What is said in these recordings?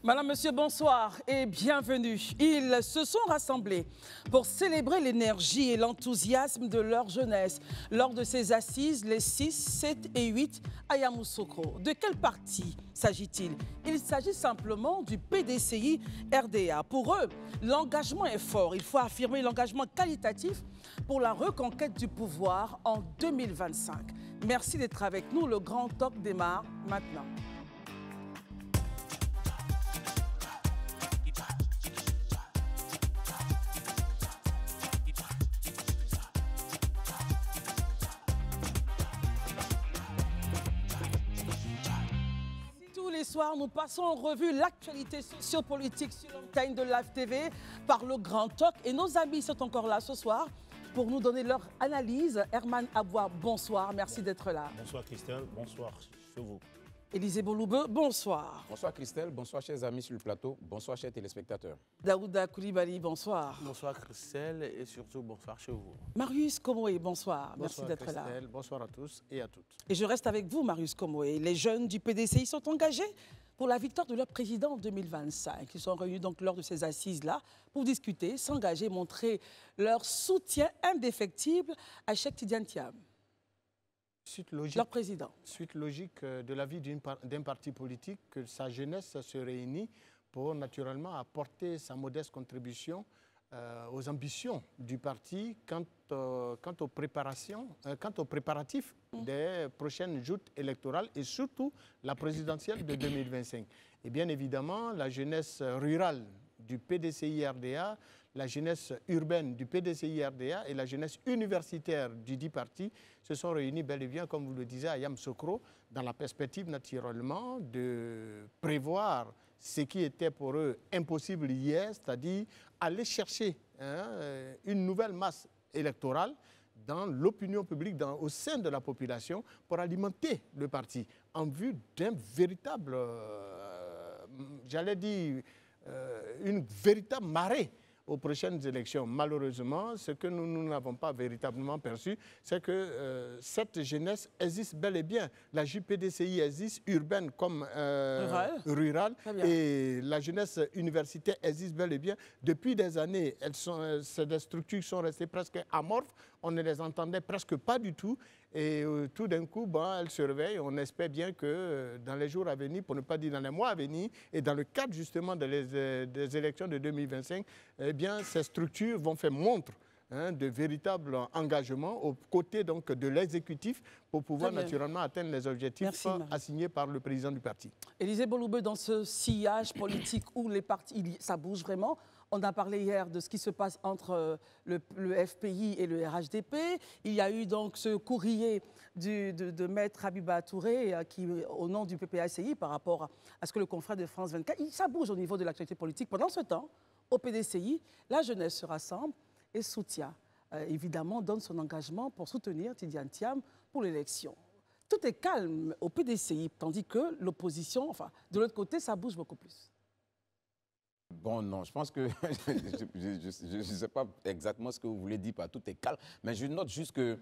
Madame, Monsieur, bonsoir et bienvenue. Ils se sont rassemblés pour célébrer l'énergie et l'enthousiasme de leur jeunesse lors de ces assises les 6, 7 et 8 à Yamoussoukro. De quel parti s'agit-il? Il s'agit simplement du PDCI RDA. Pour eux, l'engagement est fort. Il faut affirmer l'engagement qualitatif pour la reconquête du pouvoir en 2025. Merci d'être avec nous. Le Grand Talk démarre maintenant. Soir, nous passons en revue l'actualité sociopolitique sur l'antenne de Live TV par le Grand Talk. Et nos amis sont encore là ce soir pour nous donner leur analyse. Herman Aboua, bonsoir, merci d'être là. Bonsoir Christelle, bonsoir chez vous. Élisée Boloube, bonsoir. Bonsoir Christelle, bonsoir chers amis sur le plateau, bonsoir chers téléspectateurs. Daouda Koulibaly, bonsoir. Bonsoir Christelle et surtout bonsoir chez vous. Marius Komoé, bonsoir, merci d'être là. Bonsoir à tous et à toutes. Et je reste avec vous Marius Komoé. Les jeunes du PDCI sont engagés pour la victoire de leur président en 2025. Ils sont réunis donc lors de ces assises-là pour discuter, s'engager, montrer leur soutien indéfectible à Cheikh Tidiane Thiam. Leur président. Suite logique de la vie d'un parti politique, que sa jeunesse se réunit pour naturellement apporter sa modeste contribution aux ambitions du parti quant aux préparatifs des prochaines joutes électorales et surtout la présidentielle de 2025. Et bien évidemment, la jeunesse rurale du PDCI RDA, la jeunesse urbaine du PDCI RDA et la jeunesse universitaire du dit parti se sont réunis bel et bien, comme vous le disiez, à Yamoussoukro, dans la perspective naturellement de prévoir ce qui était pour eux impossible hier, c'est-à-dire aller chercher une nouvelle masse électorale dans l'opinion publique, au sein de la population, pour alimenter le parti en vue d'un véritable, j'allais dire, une véritable marée aux prochaines élections. Malheureusement, ce que nous n'avons pas véritablement perçu, c'est que cette jeunesse existe bel et bien. La JPDCI existe, urbaine comme rurale, et la jeunesse universitaire existe bel et bien. Depuis des années, c'est des structures qui sont restées presque amorphes, on ne les entendait presque pas du tout, et tout d'un coup, elles se réveillent. On espère bien que dans les jours à venir, pour ne pas dire dans les mois à venir, et dans le cadre justement des élections de 2025, eh bien, ces structures vont faire montre de véritable engagement aux côtés donc, de l'exécutif pour pouvoir naturellement atteindre les objectifs assignés par le président du parti. Élisée Boloube, dans ce sillage politique où les partis, ça bouge vraiment, on a parlé hier de ce qui se passe entre le FPI et le RHDP. Il y a eu donc ce courrier de Maître Habiba Touré qui, au nom du PPACI, par rapport à ce que le confrère de France 24, ça bouge au niveau de l'actualité politique. Pendant ce temps, au PDCI, la jeunesse se rassemble et soutient, évidemment, donne son engagement pour soutenir Tidiane Thiam pour l'élection. Tout est calme au PDCI, tandis que l'opposition, enfin, de l'autre côté, ça bouge beaucoup plus. Bon, non, je pense que je ne sais pas exactement ce que vous voulez dire par tout est calme, mais je note juste que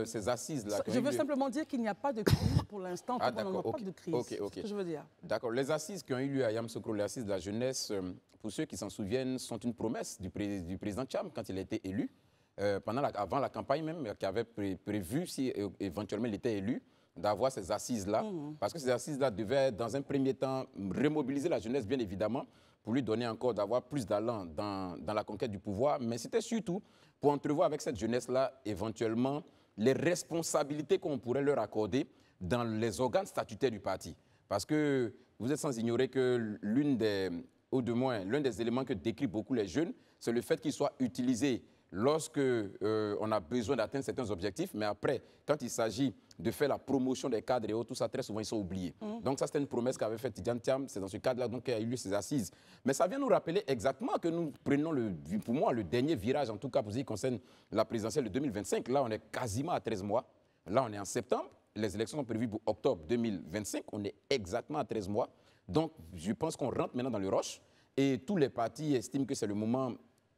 ces assises-là... Je veux simplement dire qu'il n'y a pas de crise pour l'instant, on n'a pas de crise, c'est ce que je veux dire. D'accord, les assises qui ont eu lieu à Yamoussoukro, les assises de la jeunesse, pour ceux qui s'en souviennent, sont une promesse du président Thiam quand il a été élu, avant la campagne même, qui avait prévu, si éventuellement il était élu, d'avoir ces assises-là, parce que ces assises-là devaient, dans un premier temps, remobiliser la jeunesse, bien évidemment, pour lui donner encore d'avoir plus d'allant dans la conquête du pouvoir, mais c'était surtout pour entrevoir avec cette jeunesse-là, éventuellement, les responsabilités qu'on pourrait leur accorder dans les organes statutaires du parti. Parce que vous êtes sans ignorer que l'un des éléments que décrivent beaucoup les jeunes, c'est le fait qu'ils soient utilisés lorsque on a besoin d'atteindre certains objectifs, mais après, quand il s'agit de faire la promotion des cadres et autres, tout ça, très souvent, ils sont oubliés. Donc ça, c'était une promesse qu'avait faite Tidiane Thiam, c'est dans ce cadre-là qu'il y a eu lieu ces assises. Mais ça vient nous rappeler exactement que nous prenons, pour moi, le dernier virage, en tout cas pour ce qui concerne la présidentielle de 2025. Là, on est quasiment à 13 mois. Là, on est en septembre. Les élections sont prévues pour octobre 2025. On est exactement à 13 mois. Donc, je pense qu'on rentre maintenant dans le rush. Et tous les partis estiment que c'est le moment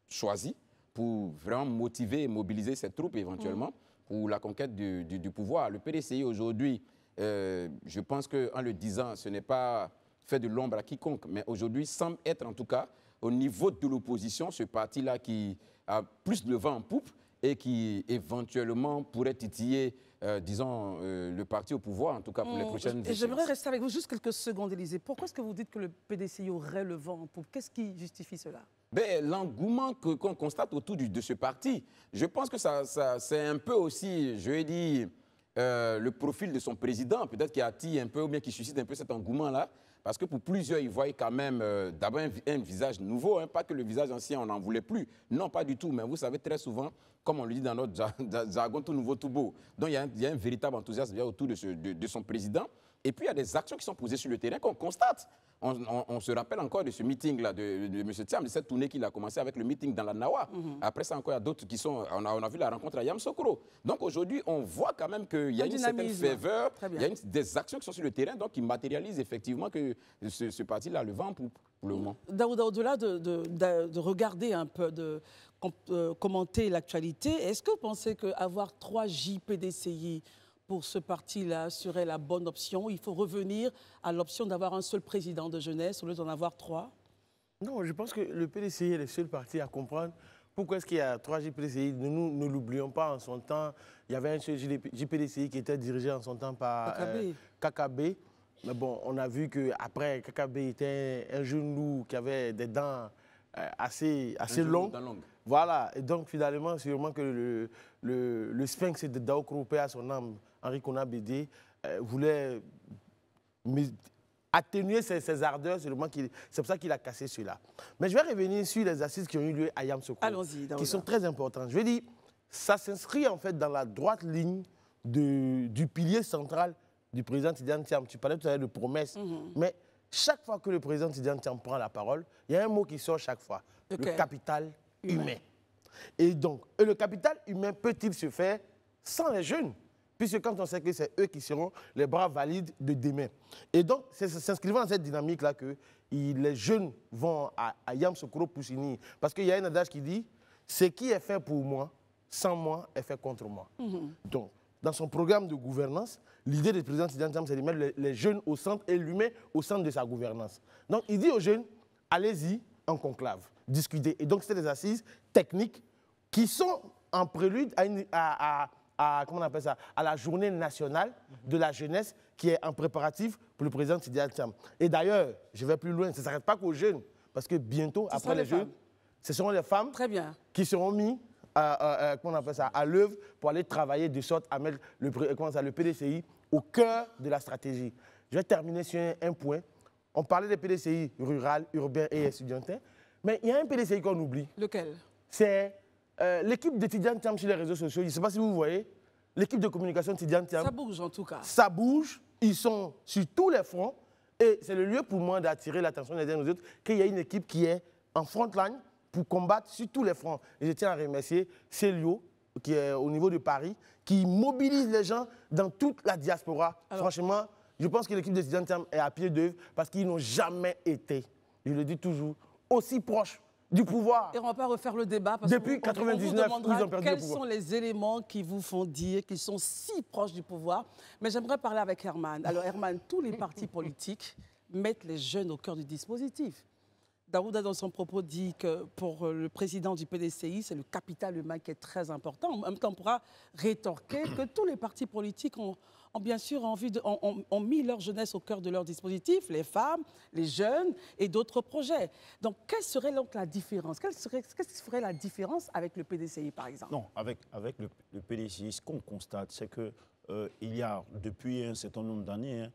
choisi pour vraiment motiver et mobiliser ces troupes éventuellement pour la conquête du pouvoir. Le PDCI aujourd'hui, je pense qu'en le disant, ce n'est pas fait de l'ombre à quiconque. Mais aujourd'hui, semble être en tout cas au niveau de l'opposition, ce parti-là qui a plus le vent en poupe et qui éventuellement pourrait titiller, disons, le parti au pouvoir, en tout cas pour les prochaines échéances. J'aimerais rester avec vous juste quelques secondes, Élisée. Pourquoi est-ce que vous dites que le PDCI aurait le vent en poupe? Qu'est-ce qui justifie cela? L'engouement qu'on constate autour de ce parti, je pense que c'est un peu aussi, je vais dire, le profil de son président, peut-être qui attire un peu, ou bien qui suscite un peu cet engouement-là. Parce que pour plusieurs, ils voient quand même d'abord un visage nouveau, hein, pas que le visage ancien, on n'en voulait plus. Non, pas du tout. Mais vous savez, très souvent, comme on le dit dans notre jargon, tout nouveau, tout beau. Donc, il y a un véritable enthousiasme autour de son président. Et puis, il y a des actions qui sont posées sur le terrain qu'on constate. On se rappelle encore de ce meeting-là de M. Thiam, de cette tournée qu'il a commencé avec le meeting dans la Nawa. Après ça, encore, il y a d'autres qui sont... On a vu la rencontre à Yamoussoukro. Donc aujourd'hui, on voit quand même qu'il y a une certaine ferveur, il y a des actions qui sont sur le terrain, donc qui matérialisent effectivement que ce parti-là le vend pour le moment. Daouda, au-delà de regarder un peu, de commenter l'actualité, est-ce que vous pensez qu'avoir 3 JPDCI pour ce parti-là serait la bonne option? Il faut revenir à l'option d'avoir un seul président de jeunesse au lieu d'en avoir 3? Non, je pense que le PDCI est le seul parti à comprendre pourquoi est-ce qu'il y a 3 JPDCI. Nous ne l'oublions pas, en son temps, il y avait un seul JPDCI qui était dirigé en son temps par KKB. Mais bon, on a vu qu'après, KKB était un jeune loup qui avait des dents assez longues. Voilà, et donc finalement, sûrement que le sphinx de Daokro, à son âme, Henri Konan Bédé, voulait atténuer ses ardeurs, c'est pour ça qu'il a cassé celui-là. Mais je vais revenir sur les assises qui ont eu lieu à Yamoussoukro, qui sont très importantes. Je vais dire, ça s'inscrit en fait dans la droite ligne du pilier central du président Tidiane Thiam. Tu parlais tout à l'heure de promesses, mais chaque fois que le président Tidiane Thiam prend la parole, il y a un mot qui sort chaque fois, le capital humain. Et donc, le capital humain peut-il se faire sans les jeunes? Puisque quand on sait que c'est eux qui seront les bras valides de demain. Et donc, c'est s'inscrivant dans cette dynamique-là que les jeunes vont à Yamoussoukro pour s'unir. Parce qu'il y a un adage qui dit, ce qui est fait pour moi, sans moi, est fait contre moi. Donc, dans son programme de gouvernance, l'idée du président Tidiane Thiam, c'est de mettre les jeunes au centre et l'humain au centre de sa gouvernance. Donc, il dit aux jeunes, allez-y en conclave, discutez. Et donc, c'est des assises techniques qui sont en prélude comment on appelle ça, à la journée nationale de la jeunesse qui est en préparatif pour le président Tidiane Thiam. Et d'ailleurs, je vais plus loin, ça ne s'arrête pas qu'aux jeunes, parce que bientôt, après les jeunes, ce seront les femmes qui seront mises comment on appelle ça, à l'œuvre pour aller travailler de sorte à mettre le PDCI au cœur de la stratégie. Je vais terminer sur un point. On parlait des PDCI rural, urbain et étudiantin, mais il y a un PDCI qu'on oublie. Lequel? C'est l'équipe de Tidiane Thiam sur les réseaux sociaux. Je ne sais pas si vous voyez, l'équipe de communication de Tidiane Thiam. Ça bouge en tout cas. Ça bouge, ils sont sur tous les fronts et c'est le lieu pour moi d'attirer l'attention des uns aux autres qu'il y a une équipe qui est en front line pour combattre sur tous les fronts. Et je tiens à remercier Célio, qui est au niveau de Paris, qui mobilise les gens dans toute la diaspora. Alors, franchement, je pense que l'équipe de Tidiane Thiam est à pied d'œuvre parce qu'ils n'ont jamais été, je le dis toujours, aussi proches du pouvoir. Et on ne va pas refaire le débat parce depuis 1999, ils ont perdu le pouvoir. Quels sont les éléments qui vous font dire qu'ils sont si proches du pouvoir? Mais j'aimerais parler avec Herman. Alors Herman, tous les partis politiques mettent les jeunes au cœur du dispositif. Daouda, dans son propos, dit que pour le président du PDCI, c'est le capital humain qui est très important. En même temps, on pourra rétorquer que tous les partis politiques ont bien sûr ont mis leur jeunesse au cœur de leur dispositif, les femmes, les jeunes et d'autres projets. Donc, quelle serait donc la différence? Qu'est-ce qui ferait la différence avec le PDCI, par exemple? Non, avec le PDCI, ce qu'on constate, c'est qu'il y a, depuis un certain nombre d'années,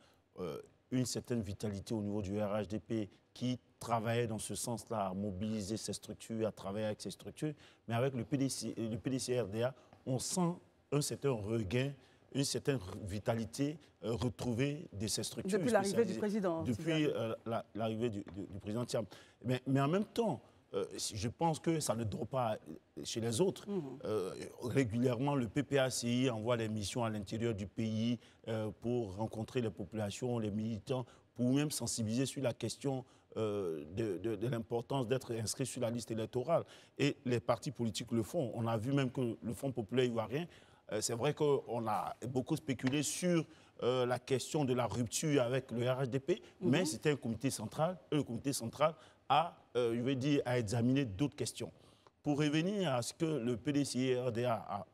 une certaine vitalité au niveau du RHDP qui travaillait dans ce sens-là, à mobiliser ces structures, à travailler avec ces structures. Mais avec le PDCI-RDA, on sent un certain regain, une certaine vitalité retrouvée de ces structures. Depuis l'arrivée du président. Depuis l'arrivée du président Thiam. Mais en même temps, je pense que ça ne dort pas chez les autres. Régulièrement, le PPACI envoie des missions à l'intérieur du pays pour rencontrer les populations, les militants, pour même sensibiliser sur la question de l'importance d'être inscrit sur la liste électorale. Et les partis politiques le font. On a vu même que le Front populaire ivoirien c'est vrai qu'on a beaucoup spéculé sur la question de la rupture avec le RHDP, mais c'était un comité central, et le comité central a, je vais dire, a examiné d'autres questions. Pour revenir à ce que le PDCI RDA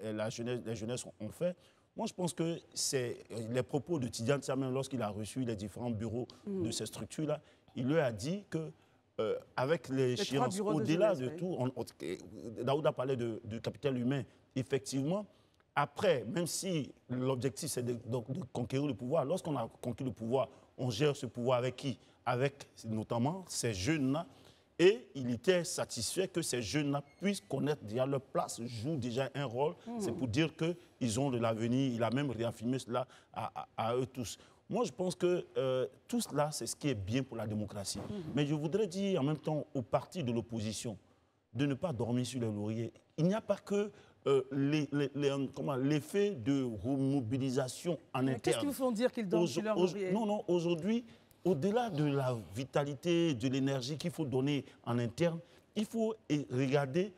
et la jeunesse ont fait, moi je pense que c'est les propos de Tidiane Tiamé lorsqu'il a reçu les différents bureaux de ces structures-là, il leur a dit que avec l'échéance, au-delà de tout, Daouda parlait de capital humain, effectivement, après, même si l'objectif c'est de conquérir le pouvoir, lorsqu'on a conquis le pouvoir, on gère ce pouvoir avec qui? Avec notamment ces jeunes-là. Et il était satisfait que ces jeunes-là puissent connaître déjà leur place, jouent déjà un rôle. C'est pour dire qu'ils ont de l'avenir. Il a même réaffirmé cela à eux tous. Moi, je pense que tout cela, c'est ce qui est bien pour la démocratie. Mais je voudrais dire en même temps aux partis de l'opposition de ne pas dormir sur les lauriers. Il n'y a pas que l'effet de remobilisation en interne. Qu'est-ce qui vous font dire qu'ils dorment sur leurs lauriers? Non, aujourd'hui, au-delà de la vitalité, de l'énergie qu'il faut donner en interne, il faut regarder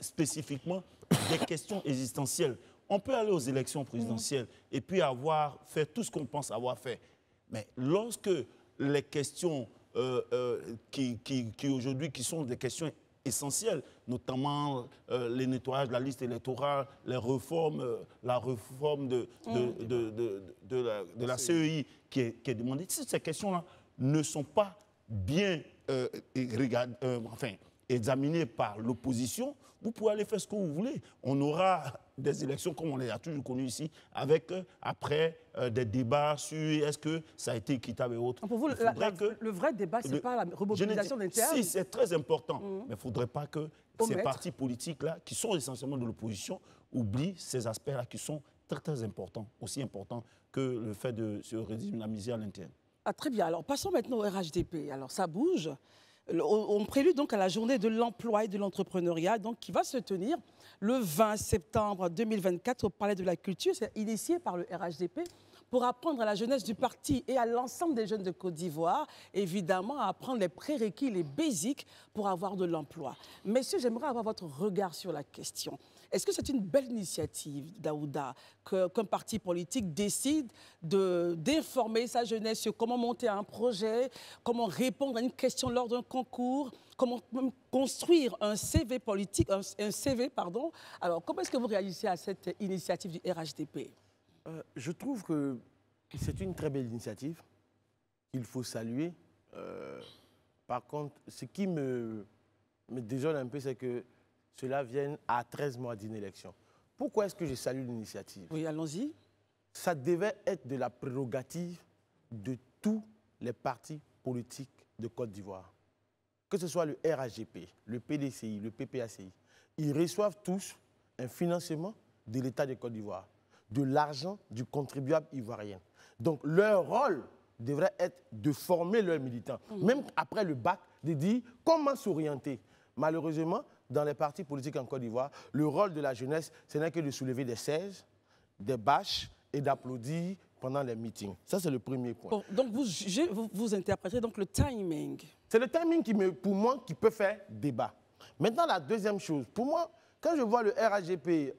spécifiquement des questions existentielles. On peut aller aux élections présidentielles et puis avoir fait tout ce qu'on pense avoir fait. Mais lorsque les questions qui aujourd'hui sont des questions essentielles, notamment les nettoyages de la liste électorale, les réformes, la réforme de la CEI qui est demandée, si ces questions-là ne sont pas bien examinées par l'opposition, vous pouvez aller faire ce que vous voulez. On aura des élections comme on les a toujours connues ici, avec après des débats sur est-ce que ça a été équitable et autres. Pour vous, le vrai débat, ce n'est pas la remobilisation d'interne? Si, c'est très important, mais il ne faudrait pas que ces partis politiques-là, qui sont essentiellement de l'opposition, oublient ces aspects-là qui sont très, très importants, aussi importants que le fait de se redynamiser à l'interne. Ah, très bien. Alors, passons maintenant au RHDP. Alors, ça bouge. On prélude donc à la journée de l'emploi et de l'entrepreneuriat, donc qui va se tenir le 20 septembre 2024 au Palais de la Culture. C'est initié par le RHDP pour apprendre à la jeunesse du parti et à l'ensemble des jeunes de Côte d'Ivoire, évidemment, à apprendre les prérequis, les basiques pour avoir de l'emploi. Messieurs, j'aimerais avoir votre regard sur la question. Est-ce que c'est une belle initiative, Daouda, qu'un parti politique décide d'informer sa jeunesse sur comment monter un projet, comment répondre à une question lors d'un concours, comment construire un CV politique, un CV, pardon. Alors, comment est-ce que vous réagissez à cette initiative du RHDP? Je trouve que c'est une très belle initiative qu'il faut saluer. Par contre, ce qui me désole un peu, c'est que cela vienne à 13 mois d'une élection. Pourquoi est-ce que je salue l'initiative? Oui, allons-y. Ça devait être de la prérogative de tous les partis politiques de Côte d'Ivoire. Que ce soit le RHDP, le PDCI, le PPACI, ils reçoivent tous un financement de l'État de Côte d'Ivoire, de l'argent du contribuable ivoirien. Donc leur rôle devrait être de former leurs militants, même après le bac, de dire comment s'orienter. Malheureusement, dans les partis politiques en Côte d'Ivoire, le rôle de la jeunesse, ce n'est que de soulever des sièges, des bâches et d'applaudir pendant les meetings. Ça, c'est le premier point. Bon, donc, vous interprétez donc le timing. C'est le timing pour moi, qui peut faire débat. Maintenant, la deuxième chose, pour moi, quand je vois le RHDP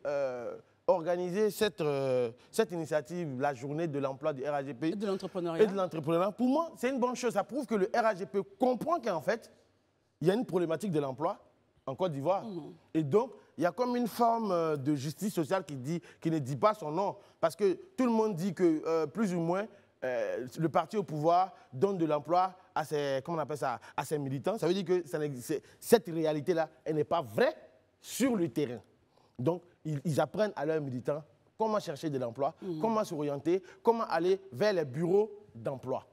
organiser cette initiative, la journée de l'emploi du RHDP et de l'entrepreneuriat, pour moi, c'est une bonne chose. Ça prouve que le RHDP comprend qu'en fait, il y a une problématique de l'emploi en Côte d'Ivoire. Et donc, il y a comme une forme de justice sociale qui ne dit pas son nom. Parce que tout le monde dit que, plus ou moins, le parti au pouvoir donne de l'emploi à ses, comment on appelle ça, à ses militants. Ça veut dire que cette réalité-là, elle n'est pas vraie sur le terrain. Donc, ils apprennent à leurs militants comment chercher de l'emploi, comment s'orienter, comment aller vers les bureaux d'emploi.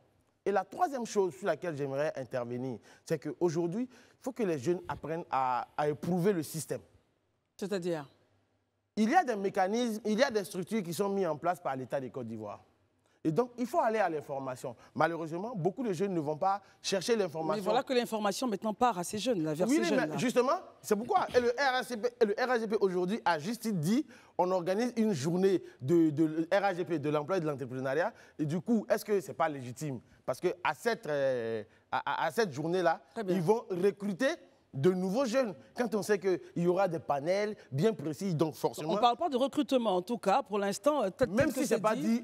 Et la troisième chose sur laquelle j'aimerais intervenir, c'est qu'aujourd'hui, il faut que les jeunes apprennent à éprouver le système. C'est-à-dire? Il y a des mécanismes, il y a des structures qui sont mises en place par l'État de Côte d'Ivoire. Et donc, il faut aller à l'information. Malheureusement, beaucoup de jeunes ne vont pas chercher l'information. Mais voilà que l'information maintenant part à ces jeunes, vers ces jeunes-là. Mais justement, c'est pourquoi. Et le RHDP aujourd'hui a juste dit, on organise une journée de RHDP, de l'emploi et de l'entrepreneuriat. Et du coup, est-ce que ce n'est pas légitime? Parce qu'à cette journée-là, ils vont recruter de nouveaux jeunes. Quand on sait qu'il y aura des panels bien précis, donc forcément... On ne parle pas de recrutement, en tout cas, pour l'instant. Même si ce n'est pas dit,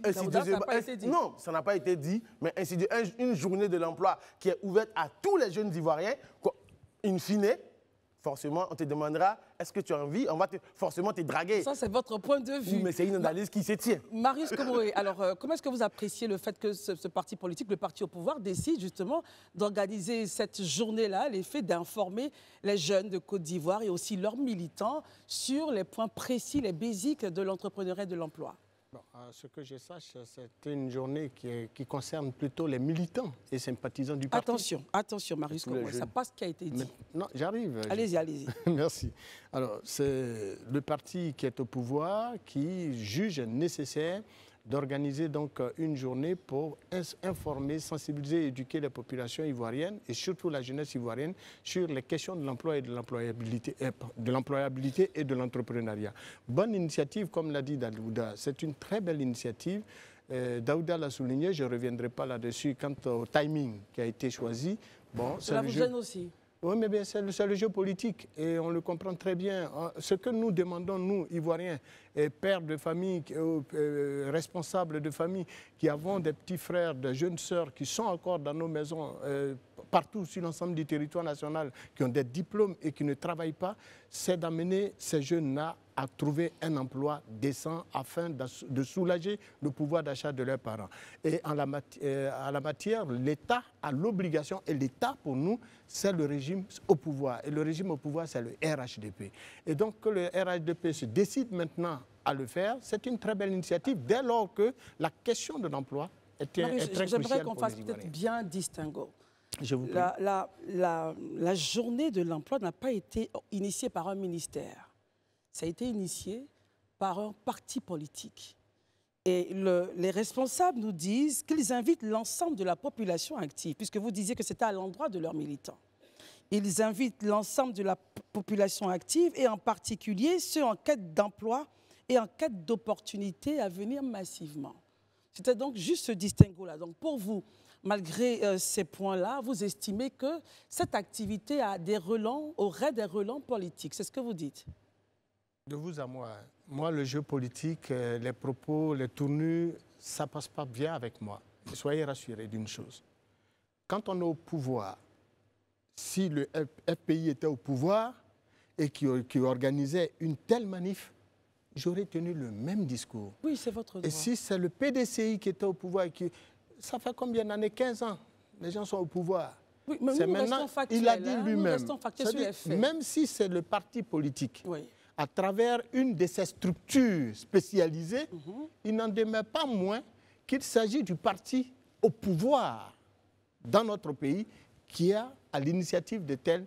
non, ça n'a pas été dit, mais une journée de l'emploi qui est ouverte à tous les jeunes Ivoiriens, in fine, forcément, on te demandera, est-ce que tu as envie? On va forcément te draguer. Ça, c'est votre point de vue. Oui, mais c'est une analyse qui se tient. Marius Komoré, alors, comment est-ce que vous appréciez le fait que ce parti politique, le parti au pouvoir, décide justement d'organiser cette journée-là, l'effet d'informer les jeunes de Côte d'Ivoire et aussi leurs militants sur les points précis, les basiques de l'entrepreneuriat et de l'emploi? Bon, ce que je sache, c'est une journée qui concerne plutôt les militants et sympathisants du parti. Attention, Marius Komoré, ça passe ce qui a été dit. Non, j'arrive. Allez-y. Merci. Alors, c'est le parti qui est au pouvoir qui juge nécessaire d'organiser donc une journée pour informer, sensibiliser et éduquer les populations ivoiriennes et surtout la jeunesse ivoirienne sur les questions de l'emploi et de l'employabilité et de l'entrepreneuriat. Bonne initiative, comme l'a dit Daouda, c'est une très belle initiative. Daouda l'a souligné, je ne reviendrai pas là-dessus quant au timing qui a été choisi. Bon, cela vous gêne aussi? Oui, mais bien c'est le jeu politique et on le comprend très bien. Ce que nous demandons, nous, Ivoiriens, pères de famille, responsables de famille, qui avons des petits frères, des jeunes sœurs qui sont encore dans nos maisons, partout sur l'ensemble du territoire national, qui ont des diplômes et qui ne travaillent pas, c'est d'amener ces jeunes-là à trouver un emploi décent afin de soulager le pouvoir d'achat de leurs parents. Et en la matière, l'État a l'obligation, et l'État pour nous, c'est le régime au pouvoir. Et le régime au pouvoir, c'est le RHDP. Et donc que le RHDP se décide maintenant à le faire, c'est une très belle initiative dès lors que la question de l'emploi est très cruciale. J'aimerais qu'on fasse peut-être bien distinguo. Je vous prie. La journée de l'emploi n'a pas été initiée par un ministère. Ça a été initié par un parti politique. Et les responsables nous disent qu'ils invitent l'ensemble de la population active, puisque vous disiez que c'était à l'endroit de leurs militants. Ils invitent l'ensemble de la population active, et en particulier ceux en quête d'emploi et en quête d'opportunités à venir massivement. C'était donc juste ce distinguo-là. Donc pour vous, malgré ces points-là, vous estimez que cette activité aurait des relents politiques. C'est ce que vous dites? De vous à moi, le jeu politique, les propos, les tournures, ça ne passe pas bien avec moi. Soyez rassurés d'une chose. Quand on est au pouvoir, si le FPI était au pouvoir et qui organisait une telle manif, j'aurais tenu le même discours. Oui, c'est votre droit. Et si c'est le PDCI qui était au pouvoir, ça fait combien d'années? 15 ans, les gens sont au pouvoir. Oui, mais nous restons factuels. Il a dit lui-même. Même si c'est le parti politique, oui, à travers une de ces structures spécialisées, il n'en demeure pas moins qu'il s'agit du parti au pouvoir dans notre pays qui a à l'initiative d'une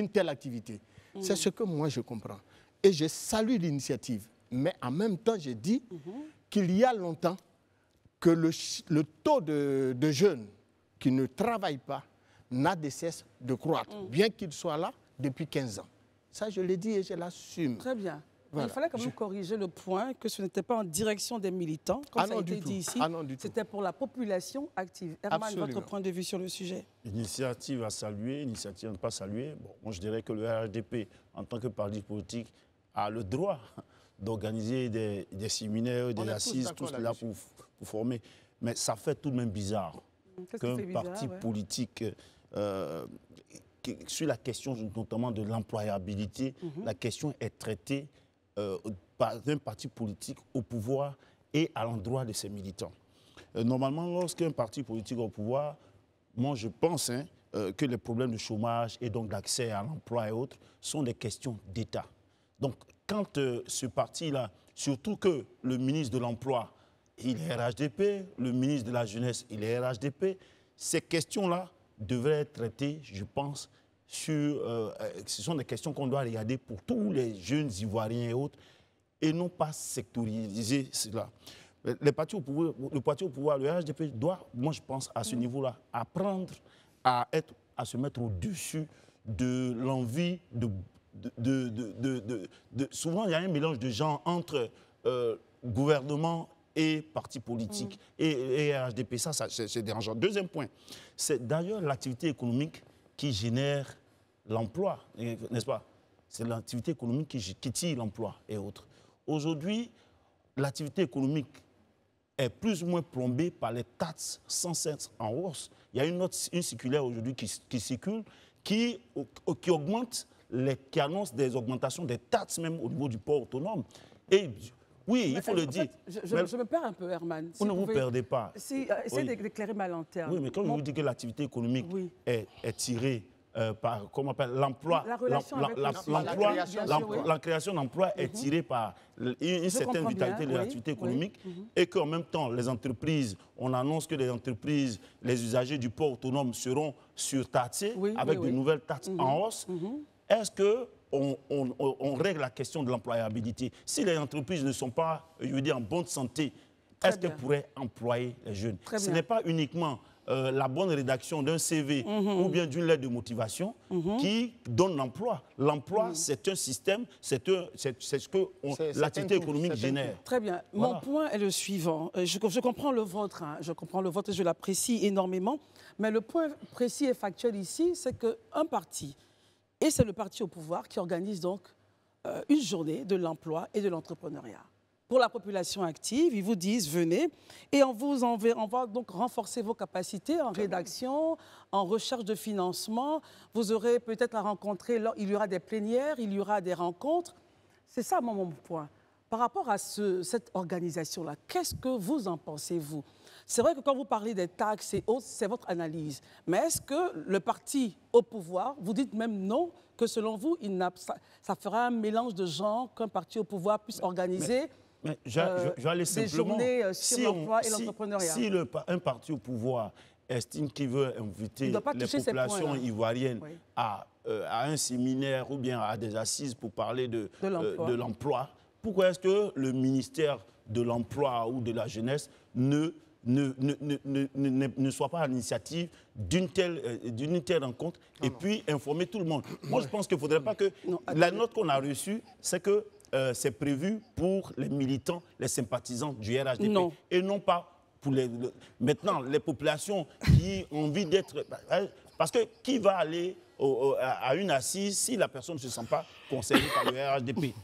telle activité. C'est ce que moi je comprends. Et je salue l'initiative. Mais en même temps, je dis qu'il y a longtemps que le taux de jeunes qui ne travaillent pas n'a de cesse de croître, bien qu'il soit là depuis 15 ans. Ça, je l'ai dit et je l'assume. Très bien. Voilà. Il fallait quand même corriger le point que ce n'était pas en direction des militants, comme ça a été dit ici. C'était pour la population active. Herman, votre point de vue sur le sujet? Initiative à saluer, initiative à ne pas saluer. Bon, moi, je dirais que le RHDP, en tant que parti politique, a le droit d'organiser des séminaires, des assises, tout cela pour former. Mais ça fait tout de même bizarre qu'un parti politique... sur la question notamment de l'employabilité, la question est traitée par un parti politique au pouvoir et à l'endroit de ses militants. Normalement, lorsqu'un parti politique est au pouvoir, moi je pense que les problèmes de chômage et donc d'accès à l'emploi et autres sont des questions d'État. Donc quand ce parti-là, surtout que le ministre de l'Emploi, il est RHDP, le ministre de la Jeunesse, il est RHDP, ces questions-là devraient être traitées, je pense, ce sont des questions qu'on doit regarder pour tous les jeunes Ivoiriens et autres, et non pas sectoriser cela. Le parti au pouvoir, le RHDP doit, moi je pense, à ce niveau-là, apprendre à se mettre au-dessus de l'envie souvent, il y a un mélange de gens entre gouvernement et parti politique et RHDP. Ça c'est dérangeant. Deuxième point, c'est d'ailleurs l'activité économique qui génère l'emploi, n'est-ce pas? C'est l'activité économique qui tire l'emploi et autres. Aujourd'hui, l'activité économique est plus ou moins plombée par les taxes sans cesse en hausse. Il y a une circulaire aujourd'hui qui circule qui augmente, qui annonce des augmentations des taxes même au niveau du port autonome. Et oui, il faut le dire. Je me perds un peu, Herman. Vous ne vous perdez pas. Essayez d'éclairer ma lanterne. Oui, mais quand je vous dis que l'activité économique est tirée par, comment on appelle, l'emploi, la création d'emplois est tirée par une certaine vitalité de l'activité économique et qu'en même temps, les entreprises, on annonce que les entreprises, les usagers du port autonome seront surtaxés avec de nouvelles taxes en hausse. Est-ce qu'on règle la question de l'employabilité? Si les entreprises ne sont pas, je veux dire, en bonne santé, est-ce qu'elles pourraient employer les jeunes? Ce n'est pas uniquement la bonne rédaction d'un CV ou bien d'une lettre de motivation qui donne l'emploi. L'emploi, c'est un système, c'est ce que l'activité économique génère. Très bien. Voilà. Mon point est le suivant. Je comprends le vôtre, hein. Je comprends le vôtre et je l'apprécie énormément. Mais le point précis et factuel ici, c'est qu'un parti, et c'est le parti au pouvoir qui organise donc une journée de l'emploi et de l'entrepreneuriat. Pour la population active, ils vous disent venez et on va donc renforcer vos capacités en rédaction, en recherche de financement. Vous aurez peut-être à rencontrer, il y aura des plénières, il y aura des rencontres. C'est ça mon point. Par rapport à cette organisation-là, qu'est-ce que vous en pensez, vous? C'est vrai que quand vous parlez des taxes et autres, c'est votre analyse. Mais est-ce que le parti au pouvoir, vous dites même non, que selon vous, ça fera un mélange de gens qu'un parti au pouvoir puisse organiser Mais je vais aller simplement, des journées sur l'emploi et l'entrepreneuriat. Si un parti au pouvoir estime qu'il veut inviter les populations ivoiriennes à un séminaire ou bien à des assises pour parler de l'emploi, pourquoi est-ce que le ministère de l'Emploi ou de la Jeunesse ne soit pas à l'initiative d'une telle rencontre et puis informer tout le monde? Moi, je pense qu'il ne faudrait pas que... La note qu'on a reçue, c'est que c'est prévu pour les militants, les sympathisants du RHDP. Et non pas pour maintenant les populations qui ont envie d'être... Parce que qui va aller à une assise si la personne ne se sent pas concernée par le RHDP?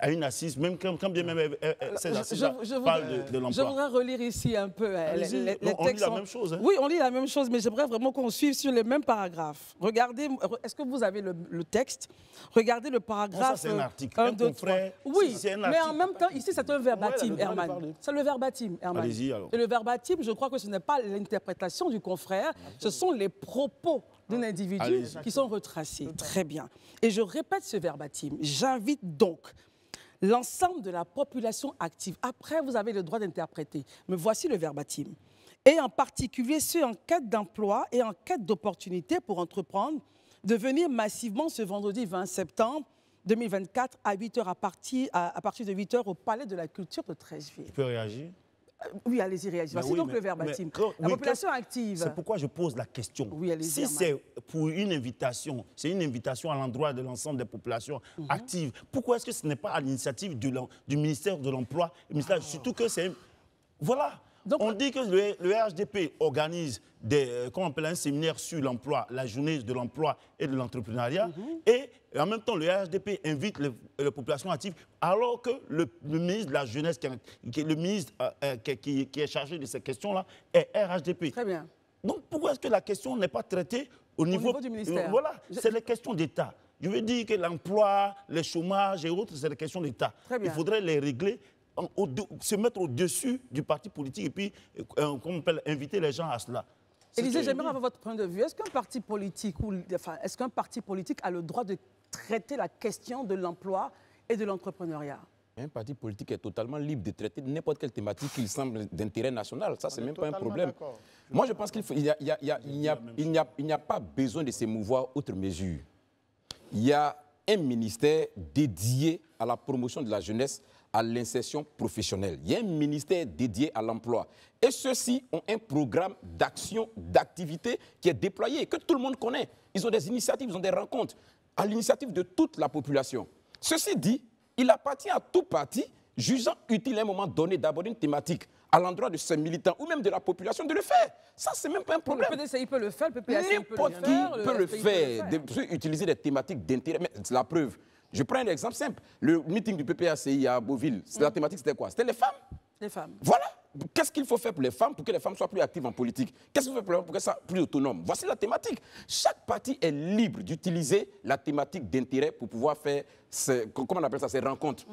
À une assise, même quand bien même ces assises parlent de l'emploi. Je voudrais relire ici un peu les textes. On lit la même chose. Hein? Oui, on lit la même chose, mais j'aimerais vraiment qu'on suive sur les mêmes paragraphes. Regardez, est-ce que vous avez le texte? Regardez le paragraphe. Ça, c'est un article. Un confrère. Oui, mais en même temps, ici, c'est un verbatim, Herman. C'est le verbatim, Herman. Allez-y, alors. Et le verbatim, je crois que ce n'est pas l'interprétation du confrère, ce sont les propos d'un individu qui sont retracés. Très bien. Et je répète ce verbatim. J'invite donc l'ensemble de la population active. Après, vous avez le droit d'interpréter. Mais voici le verbatim. Et en particulier ceux en quête d'emploi et en quête d'opportunités pour entreprendre, de venir massivement ce vendredi 20 septembre 2024 à 8h à partir de 8h au Palais de la Culture de Treichville. Tu peux réagir? Oui, allez-y, réagissez. Voici donc le verbatim. La population active. C'est pourquoi je pose la question. Oui, si c'est pour une invitation, c'est une invitation à l'endroit de l'ensemble des populations actives, pourquoi est-ce que ce n'est pas à l'initiative du ministère de l'Emploi, surtout que c'est... Voilà. Donc, on dit que le RHDP organise un séminaire sur l'emploi, la journée de l'emploi et de l'entrepreneuriat, et en même temps, le RHDP invite les populations actives, alors que le ministre de la Jeunesse, le ministre qui est chargé de ces questions-là, est RHDP. Très bien. Donc, pourquoi est-ce que la question n'est pas traitée au niveau du ministère? Voilà, c'est les questions d'État. Je veux dire que l'emploi, le chômage et autres, c'est des questions d'État. Il faudrait les régler, se mettre au-dessus du parti politique et puis, comment on appelle, inviter les gens à cela. Élisée, j'aimerais avoir votre point de vue. Est-ce qu'un parti politique a le droit de traiter la question de l'emploi et de l'entrepreneuriat? Un parti politique est totalement libre de traiter n'importe quelle thématique qu'il semble d'intérêt national. Ça, c'est même pas un problème. Moi, je pense qu'il n'y a pas besoin de s'émouvoir outre mesure. Il y a un ministère dédié à la promotion de la jeunesse, à l'insertion professionnelle. Il y a un ministère dédié à l'emploi. Et ceux-ci ont un programme d'action, d'activité qui est déployé, que tout le monde connaît. Ils ont des initiatives, ils ont des rencontres à l'initiative de toute la population. Ceci dit, il appartient à tout parti, jugeant utile à un moment donné d'aborder une thématique à l'endroit de ses militants ou même de la population de le faire. Ça, c'est même pas un problème. Le PDCI peut le faire, le PPAC n'importe qui peut le faire, utiliser des thématiques d'intérêt. Mais c'est la preuve. Je prends un exemple simple. Le meeting du PPACI à Beauville, la thématique, c'était quoi? C'était les femmes. Les femmes. Voilà. Qu'est-ce qu'il faut faire pour les femmes, pour que les femmes soient plus actives en politique? Qu'est-ce qu'il faut faire pour qu'elles soient plus autonomes? Voici la thématique. Chaque parti est libre d'utiliser la thématique d'intérêt pour pouvoir faire, comment on appelle ça, ces rencontres.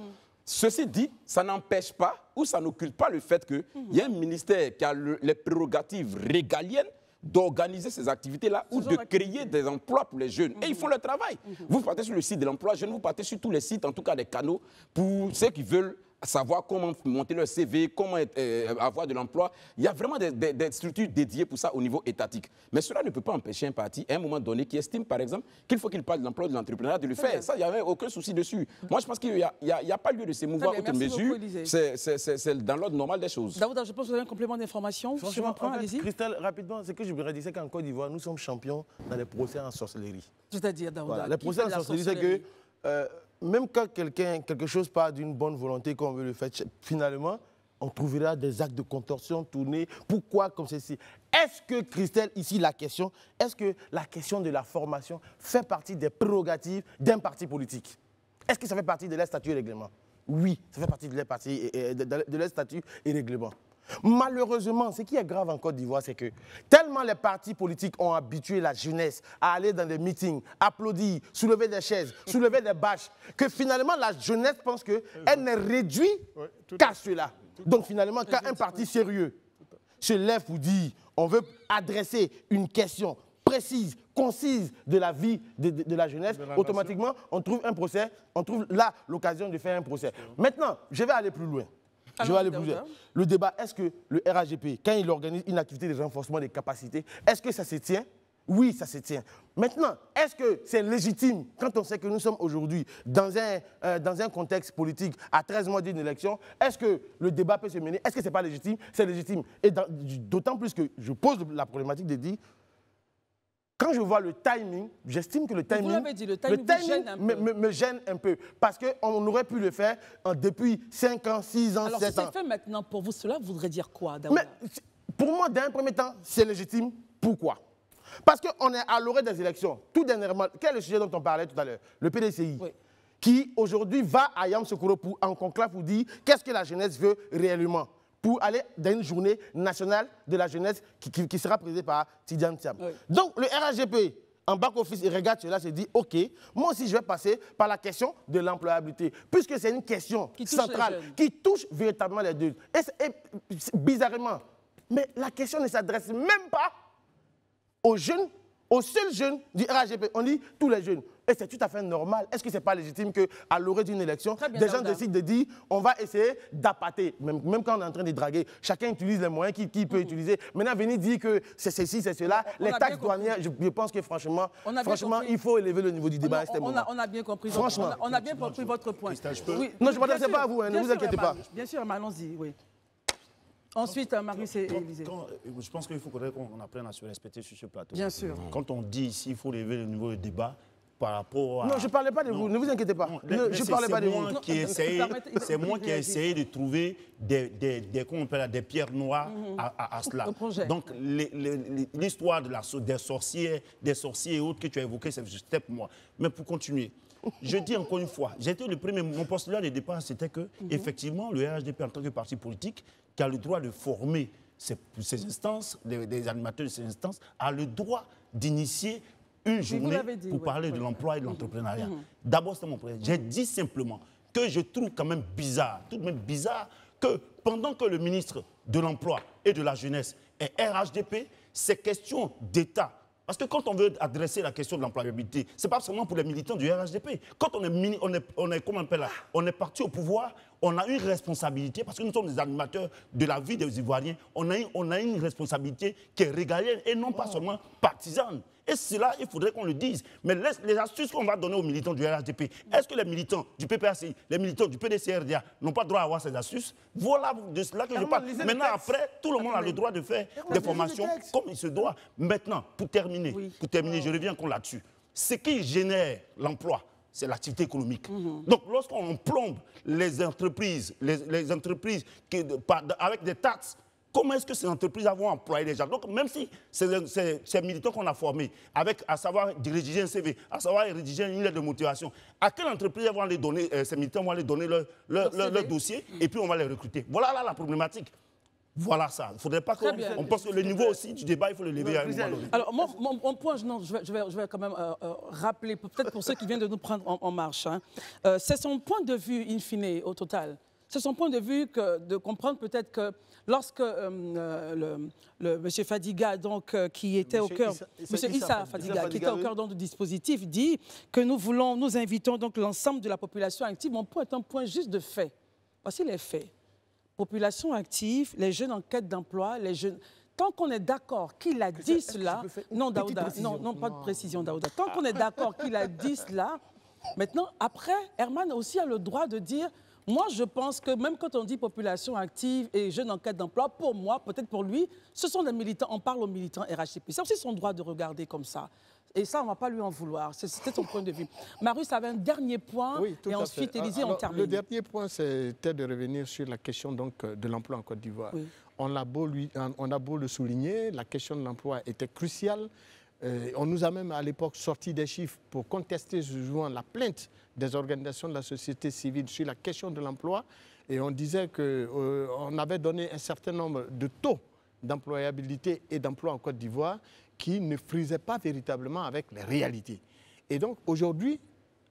Ceci dit, ça n'empêche pas ou ça n'occulte pas le fait qu'il y a un ministère qui a les prérogatives régaliennes d'organiser ces activités-là ou de créer des emplois pour les jeunes. Et ils font leur travail. Vous partez sur le site de l'emploi jeune, vous partez sur tous les sites, en tout cas des canaux, pour ceux qui veulent savoir comment monter leur CV, comment avoir de l'emploi. Il y a vraiment des structures dédiées pour ça au niveau étatique. Mais cela ne peut pas empêcher un parti, à un moment donné, qui estime, par exemple, qu'il faut qu'il parle de l'emploi de l'entrepreneuriat, de le faire. Ça, il n'y avait aucun souci dessus. Moi, je pense qu'il n'y a pas lieu de s'émouvoir outre mesure. C'est dans l'ordre normal des choses. Daouda, je pense que vous avez un complément d'information sur un point, allez-y. Christelle, rapidement, ce que je voudrais dire, c'est qu'en Côte d'Ivoire, nous sommes champions dans les procès en sorcellerie. C'est-à-dire, Daouda, voilà, les procès en sorcellerie, c'est que... même quand quelque chose part d'une bonne volonté, qu'on veut le faire, finalement, on trouvera des actes de contorsion tournés. Pourquoi comme ceci? Est-ce que, Christelle, ici, est-ce que la question de la formation fait partie des prérogatives d'un parti politique? Est-ce que ça fait partie de leur statut et règlement? Oui, ça fait partie de leur statut et règlement. Malheureusement, ce qui est grave en Côte d'Ivoire, c'est que tellement les partis politiques ont habitué la jeunesse à aller dans des meetings, applaudir, soulever des chaises, soulever des bâches, que finalement la jeunesse pense qu'elle n'est réduite qu'à cela. Donc finalement, quand un parti sérieux se lève pour dire on veut adresser une question précise, concise de la vie de la jeunesse, automatiquement, on trouve un procès, on trouve là l'occasion de faire un procès. Maintenant, je vais aller plus loin. Je vais aller plus loin. Le débat, est-ce que le RHDP, quand il organise une activité de renforcement des capacités, est-ce que ça se tient? Oui, ça se tient. Maintenant, est-ce que c'est légitime, quand on sait que nous sommes aujourd'hui dans un contexte politique à 13 mois d'une élection, est-ce que le débat peut se mener? Est-ce que ce n'est pas légitime? C'est légitime. Et d'autant plus que je pose la problématique de dire, quand je vois le timing, j'estime que le timing, me gêne un peu. Parce qu'on aurait pu le faire depuis 5 ans, 6 ans, 7 ans. Alors, si c'est fait maintenant, pour vous, cela voudrait dire quoi, Daouda? Pour moi, dans un premier temps, c'est légitime. Pourquoi? Parce qu'on est à l'orée des élections. Tout dernièrement, quel est le sujet dont on parlait tout à l'heure? Le PDCI, qui aujourd'hui va à Yamoussoukro en conclave pour dire qu'est-ce que la jeunesse veut réellement, pour aller dans une journée nationale de la jeunesse qui sera présidée par Tidjane Thiam. Donc le RHDP, en back-office, il regarde cela, se dit, OK, moi aussi je vais passer par la question de l'employabilité, puisque c'est une question centrale qui touche véritablement les deux. Et bizarrement, mais la question ne s'adresse même pas aux jeunes, aux seuls jeunes du RHDP. On dit tous les jeunes. Et c'est tout à fait normal. Est-ce que ce n'est pas légitime qu'à l'orée d'une élection, des gens décident de dire on va essayer d'appâter, même quand on est en train de draguer, chacun utilise les moyens qu'il peut utiliser. Maintenant, venir dire que c'est ceci, c'est cela, les taxes douanières, je pense que franchement, il faut élever le niveau du débat à ce moment. On a bien compris. Franchement. On a bien compris votre point. Oui. Non, je ne m'adresse pas à vous, ne vous inquiétez pas. Bien sûr, allons-y, oui. Ensuite, Marius et Élisée. Je pense qu'il faut qu'on apprenne à se respecter sur ce plateau. Bien sûr. Quand on dit ici qu'il faut lever le niveau de débat par rapport à... Non, je ne parlais pas de vous, ne vous inquiétez pas. Je ne parlais pas de vous. C'est moi qui ai essayé de trouver des pierres noires à cela. Donc, l'histoire des sorciers et autres que tu as évoqué, c'est juste pour moi. Mais pour continuer, je dis encore une fois, mon postulat de départ, c'était que, effectivement, le RHDP, en tant que parti politique, qui a le droit de former ces instances, des animateurs de ces instances, a le droit d'initier une journée pour parler de l'emploi et de l'entrepreneuriat. D'abord, c'est mon problème. J'ai dit simplement que je trouve quand même bizarre, tout de même bizarre, que pendant que le ministre de l'Emploi et de la Jeunesse est RHDP, ces questions d'État. Parce que quand on veut adresser la question de l'employabilité, ce n'est pas seulement pour les militants du RHDP. Quand on est parti au pouvoir, on a une responsabilité, parce que nous sommes des animateurs de la vie des Ivoiriens, on a une responsabilité qui est régalienne et non pas seulement partisane. Et cela, il faudrait qu'on le dise. Mais les astuces qu'on va donner aux militants du RHDP, est-ce que les militants du PPACI, les militants du PDCRDA n'ont pas le droit à avoir ces astuces? Voilà de cela que je parle. Maintenant, après, tout le monde a le droit de faire des formations comme il se doit. Maintenant, pour terminer, je reviens encore là-dessus. Ce qui génère l'emploi, c'est l'activité économique. Donc, lorsqu'on plombe les entreprises, les entreprises avec des taxes, comment est-ce que ces entreprises vont employer les gens? Donc, même si ces militants qu'on a formés, avec, à savoir rédiger un CV, à savoir rédiger une lettre de motivation, à quelle entreprise vont les donner, ces militants vont les donner leur dossier et puis on va les recruter? Voilà là la problématique. Voilà ça. Il ne faudrait pas qu'on pense que le niveau aussi du débat, il faut le lever à un moment donné. Alors, mon point, je vais quand même rappeler, peut-être pour ceux qui viennent de nous prendre en marche, hein, c'est son point de vue, in fine, au total. C'est son point de vue de comprendre peut-être que lorsque M. Fadiga, donc, qui était au cœur, M. Issa Fadiga, qui était au cœur du dispositif, dit que nous invitons donc l'ensemble de la population active. Mon point est un point juste de fait. Voici les faits. Population active, les jeunes en quête d'emploi, les jeunes... Tant qu'on est d'accord qu'il a dit cela... Non, Daouda, non, pas de précision, Daouda. Tant qu'on est d'accord qu'il a dit cela, maintenant, après, Herman aussi a le droit de dire... Moi, je pense que même quand on dit population active et jeunes en quête d'emploi, pour moi, peut-être pour lui, ce sont des militants, on parle aux militants RHDP. C'est aussi son droit de regarder comme ça. Et ça, on ne va pas lui en vouloir. C'était son point de vue. Marius avait un dernier point, oui, et ensuite, Élisée, on termine. Le dernier point, c'était de revenir sur la question donc, de l'emploi en Côte d'Ivoire. Oui. On a beau le souligner, la question de l'emploi était cruciale. On nous a même à l'époque sorti des chiffres pour contester souvent la plainte des organisations de la société civile sur la question de l'emploi. Et on disait qu'on avait donné un certain nombre de taux d'employabilité et d'emploi en Côte d'Ivoire qui ne frisaient pas véritablement avec les réalités. Et donc aujourd'hui,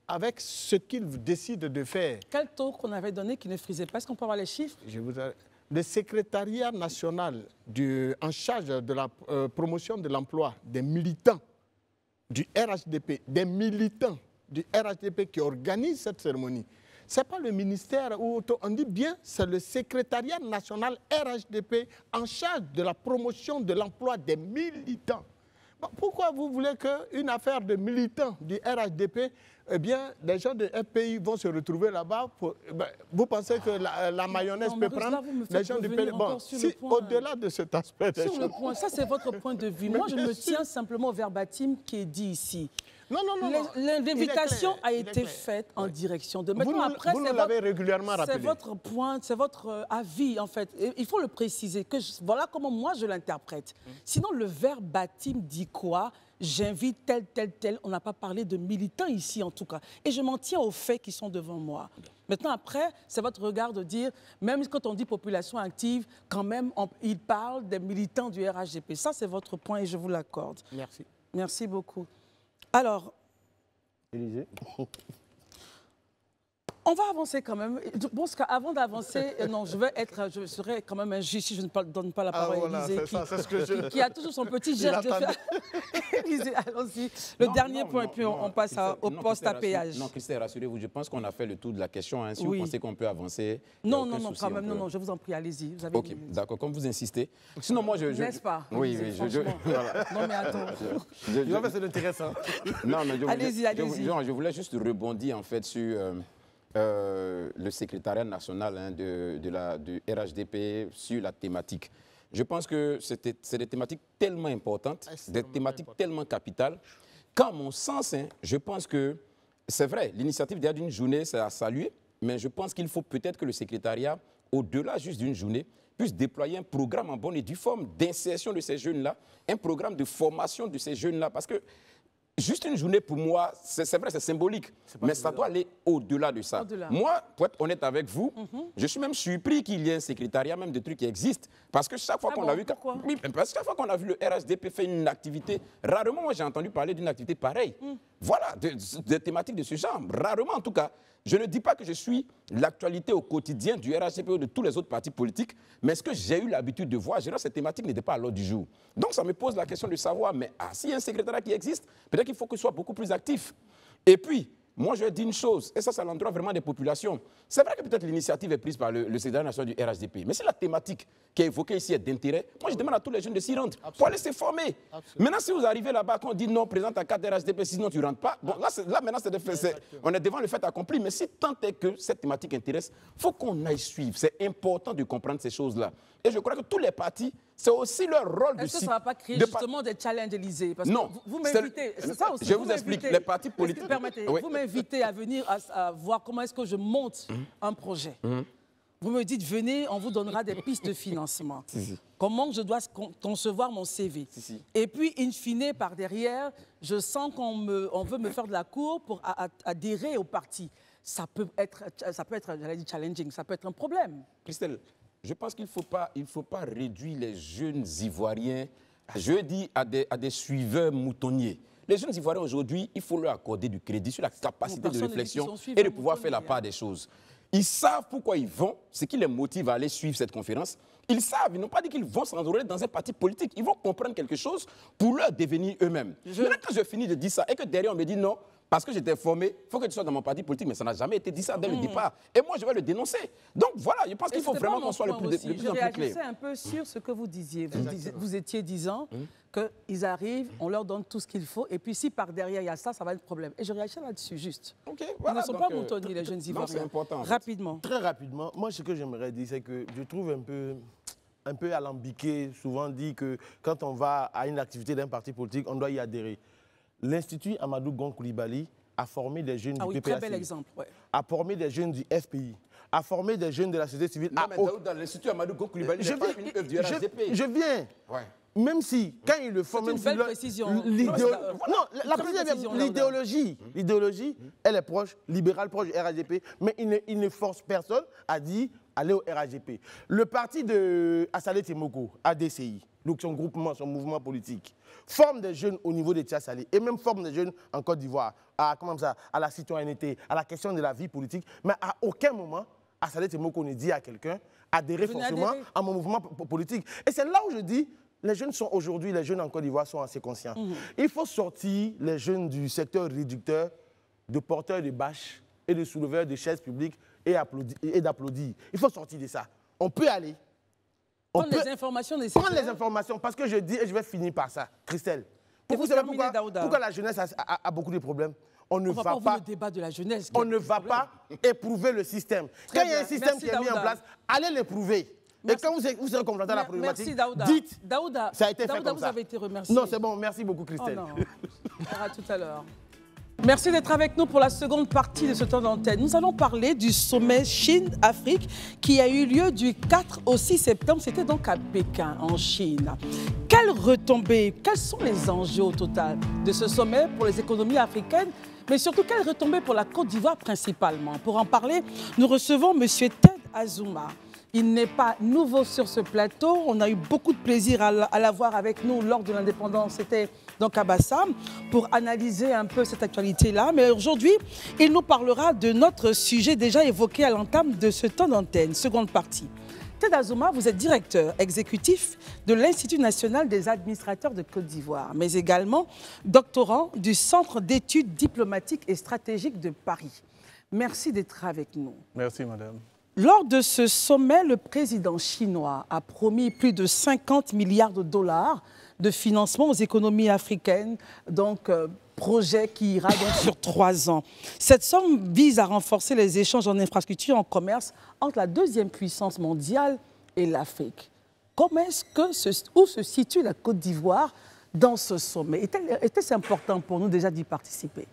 avec ce qu'ils décident de faire... Quel taux qu'on avait donné qui ne frisait pas? Est-ce qu'on peut avoir les chiffres? Le secrétariat national en charge de la promotion de l'emploi des militants du RHDP, qui organise cette cérémonie, ce n'est pas le ministère où on dit bien, c'est le secrétariat national RHDP en charge de la promotion de l'emploi des militants. Bon, pourquoi vous voulez qu'une affaire de militants du RHDP, eh bien, les gens de FPI vont se retrouver là-bas. Vous pensez que la mayonnaise peut prendre les gens du pays? Bon, si, au-delà de cet aspect... Sur le point, ça c'est votre point de vue. Moi, je me tiens simplement au verbatim qui est dit ici. Non. L'invitation a été faite en direction de... Maintenant, vous nous l'avez régulièrement rappelé. C'est votre point, c'est votre avis, en fait. Et il faut le préciser, voilà comment moi je l'interprète. Sinon, le verbatim dit quoi? J'invite tel. On n'a pas parlé de militants ici, en tout cas. Et je m'en tiens aux faits qui sont devant moi. Maintenant, après, c'est votre regard de dire, même quand on dit population active, quand même, il parle des militants du RHDP. Ça, c'est votre point et je vous l'accorde. Merci. Merci beaucoup. Alors, Élisée. On va avancer quand même. Je pense qu'avant d'avancer, non, je serai quand même un juge si je ne donne pas la parole à Élisée, qui a toujours son petit geste de faire. Élisée, allons-y. Le dernier point, et puis on passe au poste à péage. Non, Christelle, rassurez-vous, je pense qu'on a fait le tour de la question. Hein. Si vous pensez qu'on peut avancer... Non, quand même, non, je vous en prie, allez-y. Ok, d'accord, comme vous insistez. Sinon, moi, N'est-ce pas? Oui, voilà. Non, mais attends. C'est intéressant. Non, mais allez-y. Je voulais juste rebondir, en fait, sur... le secrétariat national du RHDP sur la thématique. Je pense que c'est des thématiques tellement importantes, des thématiques tellement capitales, qu'à mon sens, je pense que c'est vrai, l'initiative d'une journée, c'est à saluer, mais je pense qu'il faut peut-être que le secrétariat, au-delà juste d'une journée, puisse déployer un programme en bonne et due forme d'insertion de ces jeunes-là, un programme de formation de ces jeunes-là, parce que juste une journée, pour moi, c'est vrai, c'est symbolique, mais ça doit aller au-delà de ça. Moi, pour être honnête avec vous, je suis même surpris qu'il y ait un secrétariat, même des trucs qui existent, parce que chaque fois qu'on a vu... Oui, parce que chaque fois qu'on a vu le RHDP faire une activité, rarement, moi, j'ai entendu parler d'une activité pareille. Voilà, des thématiques de ce genre, rarement en tout cas. Je ne dis pas que je suis l'actualité au quotidien du RHDP ou de tous les autres partis politiques, mais ce que j'ai eu l'habitude de voir, cette thématique n'était pas à l'ordre du jour. Donc ça me pose la question de savoir, mais s'il y a un secrétariat qui existe, peut-être qu'il faut qu'il soit beaucoup plus actif. Et puis, moi je dis une chose, et ça c'est à l'endroit vraiment des populations. C'est vrai que peut-être l'initiative est prise par le secrétariat national du RHDP, mais si la thématique qui est évoquée ici est d'intérêt, moi je demande à tous les jeunes de s'y rendre pour aller se former. Maintenant, si vous arrivez là-bas, qu'on dit non, présente ta carte RHDP, sinon tu ne rentres pas, bon, là maintenant on est devant le fait accompli, mais si tant est que cette thématique intéresse, il faut qu'on aille suivre. C'est important de comprendre ces choses-là. Et je crois que tous les partis C'est aussi leur rôle de... Est-ce que ça ne va pas créer justement des challenges, Élysée? Parce non. Que vous m'invitez, c'est ça aussi. Je vous explique, les partis politiques... Permettez, vous m'invitez à venir à voir comment est-ce que je monte un projet. Vous me dites, venez, on vous donnera des pistes de financement. Comment je dois concevoir mon CV. Et puis, in fine, par derrière, je sens qu'on veut me faire de la cour pour adhérer au parti. Ça peut être, j'allais dire challenging, ça peut être un problème. Christelle, je pense qu'il ne faut pas réduire les jeunes Ivoiriens, je dis, à des suiveurs moutonniers. Les jeunes Ivoiriens aujourd'hui, il faut leur accorder du crédit sur la capacité de réflexion et de pouvoir faire la part des choses. Ils savent pourquoi ils vont, ce qui les motive à aller suivre cette conférence. Ils savent, ils n'ont pas dit qu'ils vont s'enrôler dans un parti politique. Ils vont comprendre quelque chose pour leur devenir eux-mêmes. Maintenant, quand je finis de dire ça et que derrière on me dit non, parce que j'étais formé, il faut que tu sois dans mon parti politique, mais ça n'a jamais été dit ça dès le départ. Et moi, je vais le dénoncer. Donc voilà, je pense qu'il faut vraiment qu'on soit le plus en plus clair. Je réagissais un peu sur ce que vous disiez. Vous étiez disant qu'ils arrivent, on leur donne tout ce qu'il faut, et puis si par derrière il y a ça, ça va être un problème. Et je réagissais là-dessus, juste. Voilà, ils ne sont pas moutonniers, les jeunes Ivoiriens. C'est important. Rapidement. Très rapidement, moi, ce que j'aimerais dire, c'est que je trouve un peu alambiqué, souvent dit que quand on va à une activité d'un parti politique, on doit y adhérer. L'Institut Amadou Gon Coulibaly a formé des jeunes du PPAC, très bel exemple, a formé des jeunes du FPI, a formé des jeunes de la société civile. Non, mais dans l'Institut Amadou Gon Coulibaly, je viens. Ouais. Même si, quand ils le font, même si... L'idéologie, elle est proche, libérale, proche du RHDP, mais il ne force personne à dire aller au RHDP. Le parti de Assalé Temoko, ADCI, donc son groupement, son mouvement politique, forme des jeunes au niveau de Tia Salé et même forme des jeunes en Côte d'Ivoire à la citoyenneté, à la question de la vie politique, mais à aucun moment, Assalé Temoko ne dit à quelqu'un adhérer forcément à mon mouvement politique. Et c'est là où je dis, les jeunes sont aujourd'hui, les jeunes en Côte d'Ivoire sont assez conscients. Il faut sortir les jeunes du secteur réducteur, de porteurs de bâches et de souleveurs de chaises publiques et d'applaudir. Il faut sortir de ça. On peut aller. Prendre les informations nécessaires. Prendre les informations, parce que je dis, et je vais finir par ça, Christelle. Vous savez pourquoi la jeunesse a beaucoup de problèmes? On ne va pas le débat de la jeunesse. On ne va pas éprouver le système. Quand il y a un système qui est mis en place, allez l'éprouver. Et quand vous serez confronté à la problématique, dites, ça a été fait comme vous ça. Avez été remercié. Non, c'est bon, merci beaucoup Christelle. Oh on verra tout à l'heure. Merci d'être avec nous pour la seconde partie de ce temps d'antenne. Nous allons parler du sommet Chine-Afrique qui a eu lieu du 4 au 6 septembre. C'était donc à Pékin, en Chine. Quelles retombées, quels sont les enjeux au total de ce sommet pour les économies africaines, mais surtout quelles retombées pour la Côte d'Ivoire principalement? Pour en parler, nous recevons M. Ted Azuma. Il n'est pas nouveau sur ce plateau. On a eu beaucoup de plaisir à l'avoir avec nous lors de l'indépendance. C'était donc à Bassam pour analyser un peu cette actualité-là. Mais aujourd'hui, il nous parlera de notre sujet déjà évoqué à l'entame de ce temps d'antenne, seconde partie. Ted Azuma, vous êtes directeur exécutif de l'Institut national des administrateurs de Côte d'Ivoire, mais également doctorant du Centre d'études diplomatiques et stratégiques de Paris. Merci d'être avec nous. Merci, madame. Lors de ce sommet, le président chinois a promis plus de 50 milliards de dollars de financement aux économies africaines, donc projet qui ira donc sur 3 ans. Cette somme vise à renforcer les échanges en infrastructures et en commerce entre la deuxième puissance mondiale et l'Afrique. Comment est-ce que où se situe la Côte d'Ivoire dans ce sommet? Était-ce important pour nous déjà d'y participer?